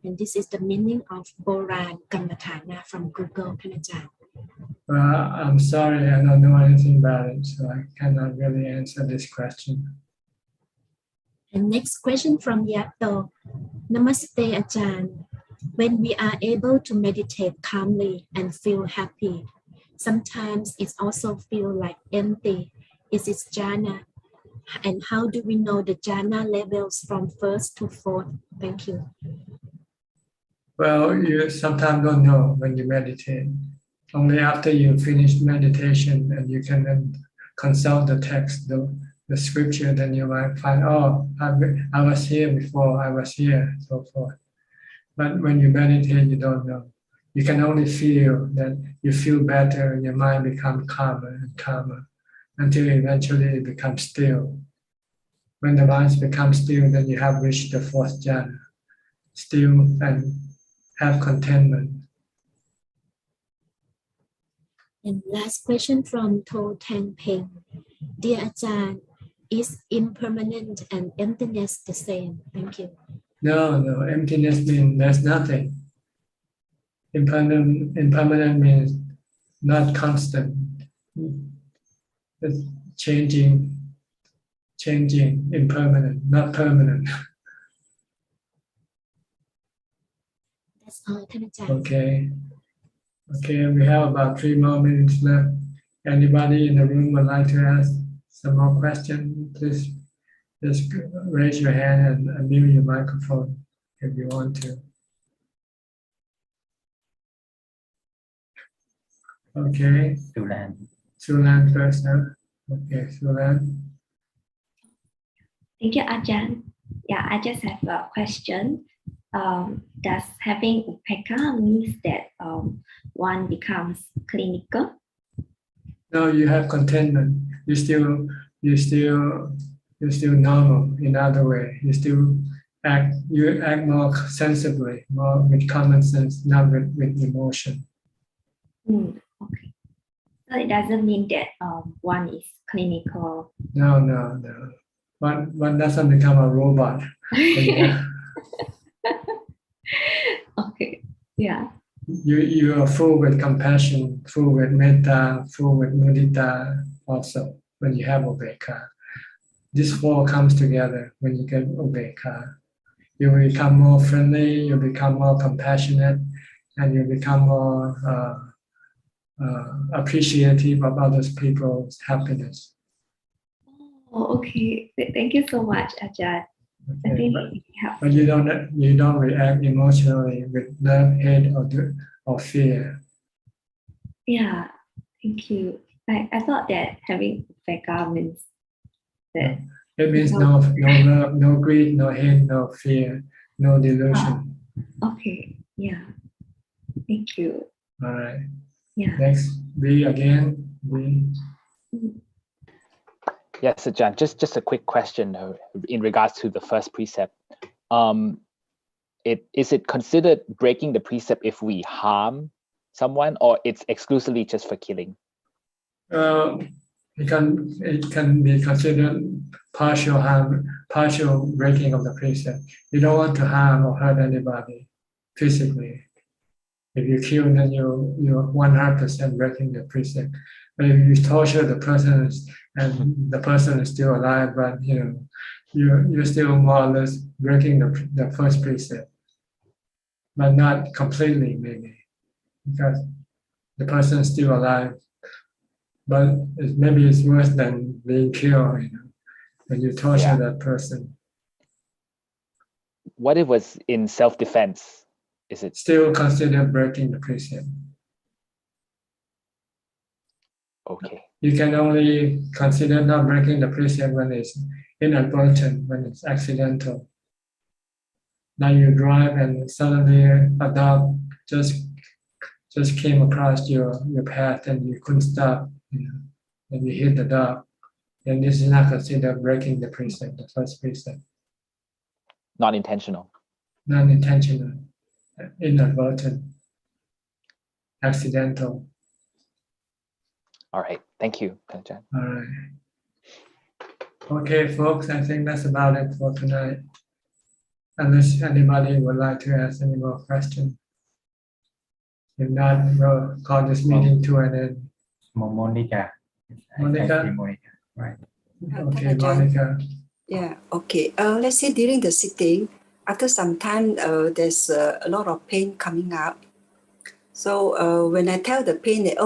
And this is the meaning of Boran Dhammatalk from Google, Thanajan. Well, I'm sorry, I don't know anything about it, so I cannot really answer this question. And next question from Yato. Namaste, Ajahn. When we are able to meditate calmly and feel happy, sometimes it also feels like empty. Is it jhana? And how do we know the jhana levels from first to fourth? Thank you. Well, you sometimes don't know when you meditate. Only after you finish meditation and you can then consult the text, the scripture, then you might find, oh, I was here before, I was here, so forth. But when you meditate, you don't know. You can only feel that you feel better and your mind becomes calmer and calmer until eventually it becomes still. When the mind becomes still, then you have reached the fourth jhana, still and have contentment. And last question from To Tang Peng. Dear Ajahn, is impermanent and emptiness the same? Thank you. No, emptiness means there's nothing. Impermanent means not constant. It's changing, impermanent, not permanent. That's all, Thana Ajahn. Okay, we have about 3 more minutes left. Anybody in the room would like to ask some more questions? Please just raise your hand and unmute your microphone if you want to. Okay. Sulan first, huh? Okay, Sulan. Thank you, Ajahn. Yeah, I just have a question. Does having upekkha means that one becomes clinical? No, you have contentment. You're still normal. In other way, you act more sensibly, more with common sense, not with emotion. Okay. So it doesn't mean that one is clinical. No. One doesn't become a robot. Okay. Yeah. You are full with compassion, full with metta, full with mudita also when you have upekkha. This 4 comes together when you get upekkha. You will become more friendly, you become more compassionate, and you become more appreciative of other people's happiness. Oh, okay. Thank you so much, Ajahn. Okay, but you don't react emotionally with love, hate, or fear. Yeah, thank you. I thought that having upekkha means that It means no love, no greed, no hate, no fear, no delusion. Okay, yeah. Thank you. All right. Yeah. Next, V again. V. Yes, Ajahn, just a quick question in regards to the first precept. Is it considered breaking the precept if we harm someone, or it's exclusively just for killing? It can be considered partial harm, partial breaking of the precept. You don't want to harm or hurt anybody physically. If you kill, then you're 100% breaking the precept. But if you torture the person and the person is still alive, but you're still more or less breaking the first precept, but not completely maybe, because the person is still alive. But maybe it's worse than being killed, when you torture that person. What if it was in self-defense? Is it still considered breaking the precept? Okay. You can only consider not breaking the precept when it's inadvertent, when it's accidental. Now you drive and suddenly a dog just came across your path and you couldn't stop, and you hit the dog. And this is not considered breaking the precept, the first precept. not intentional? Non-intentional, inadvertent, accidental. All right. Thank you, Ajahn. All right. Okay, folks, I think that's about it for tonight. Unless anybody would like to ask any more questions. If not, we'll call this meeting to an end. Monica. Monica? I see Monica. Right. Okay, Monica. Yeah, okay. Let's say during the sitting, after some time, there's a lot of pain coming up. So when I tell the pain that,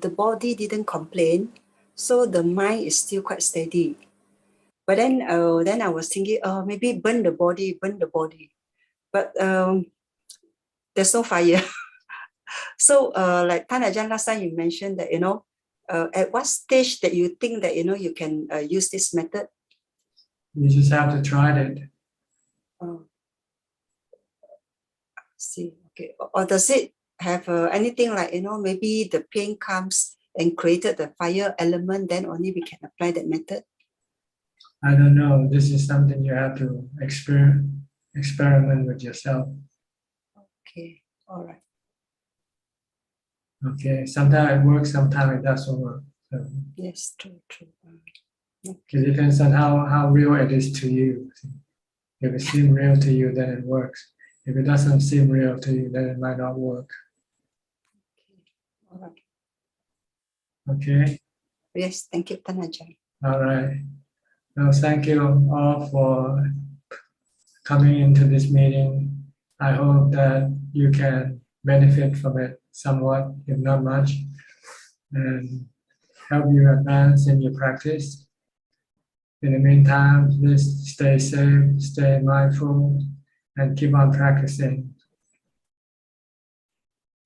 the body didn't complain, so the mind is still quite steady. But then I was thinking, maybe burn the body. But there's no fire. So like Thanajan, last time you mentioned that, at what stage that you think that, you can use this method? You just have to try it. See, okay. Or does it have anything like, maybe the pain comes and created the fire element, then only we can apply that method? I don't know. This is something you have to experiment with yourself. Okay, all right. Okay, sometimes it works, sometimes it doesn't work. So Yes, true. it depends on how real it is to you. If it seems real to you, then it works. If it doesn't seem real to you, then it might not work. All right. Okay. Yes, thank you, Tanajan. All right. Well, thank you all for coming into this meeting. I hope that you can benefit from it somewhat, if not much, and help you advance in your practice. In the meantime, please stay safe, stay mindful, and keep on practicing.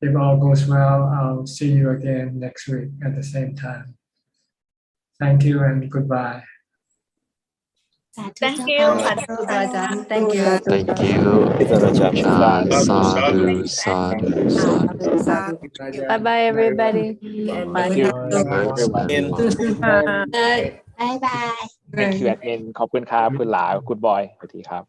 If all goes well, I'll see you again next week at the same time. Thank you and goodbye. Thank you, Pradhan. Thank you. Thank you. Sadhu, sadhu, sadhu. Bye bye, everybody. Thank you. Everyone. Bye bye. Thank you, admin ขอบคุณครับคุณหลา Good boy สวัสดีครับ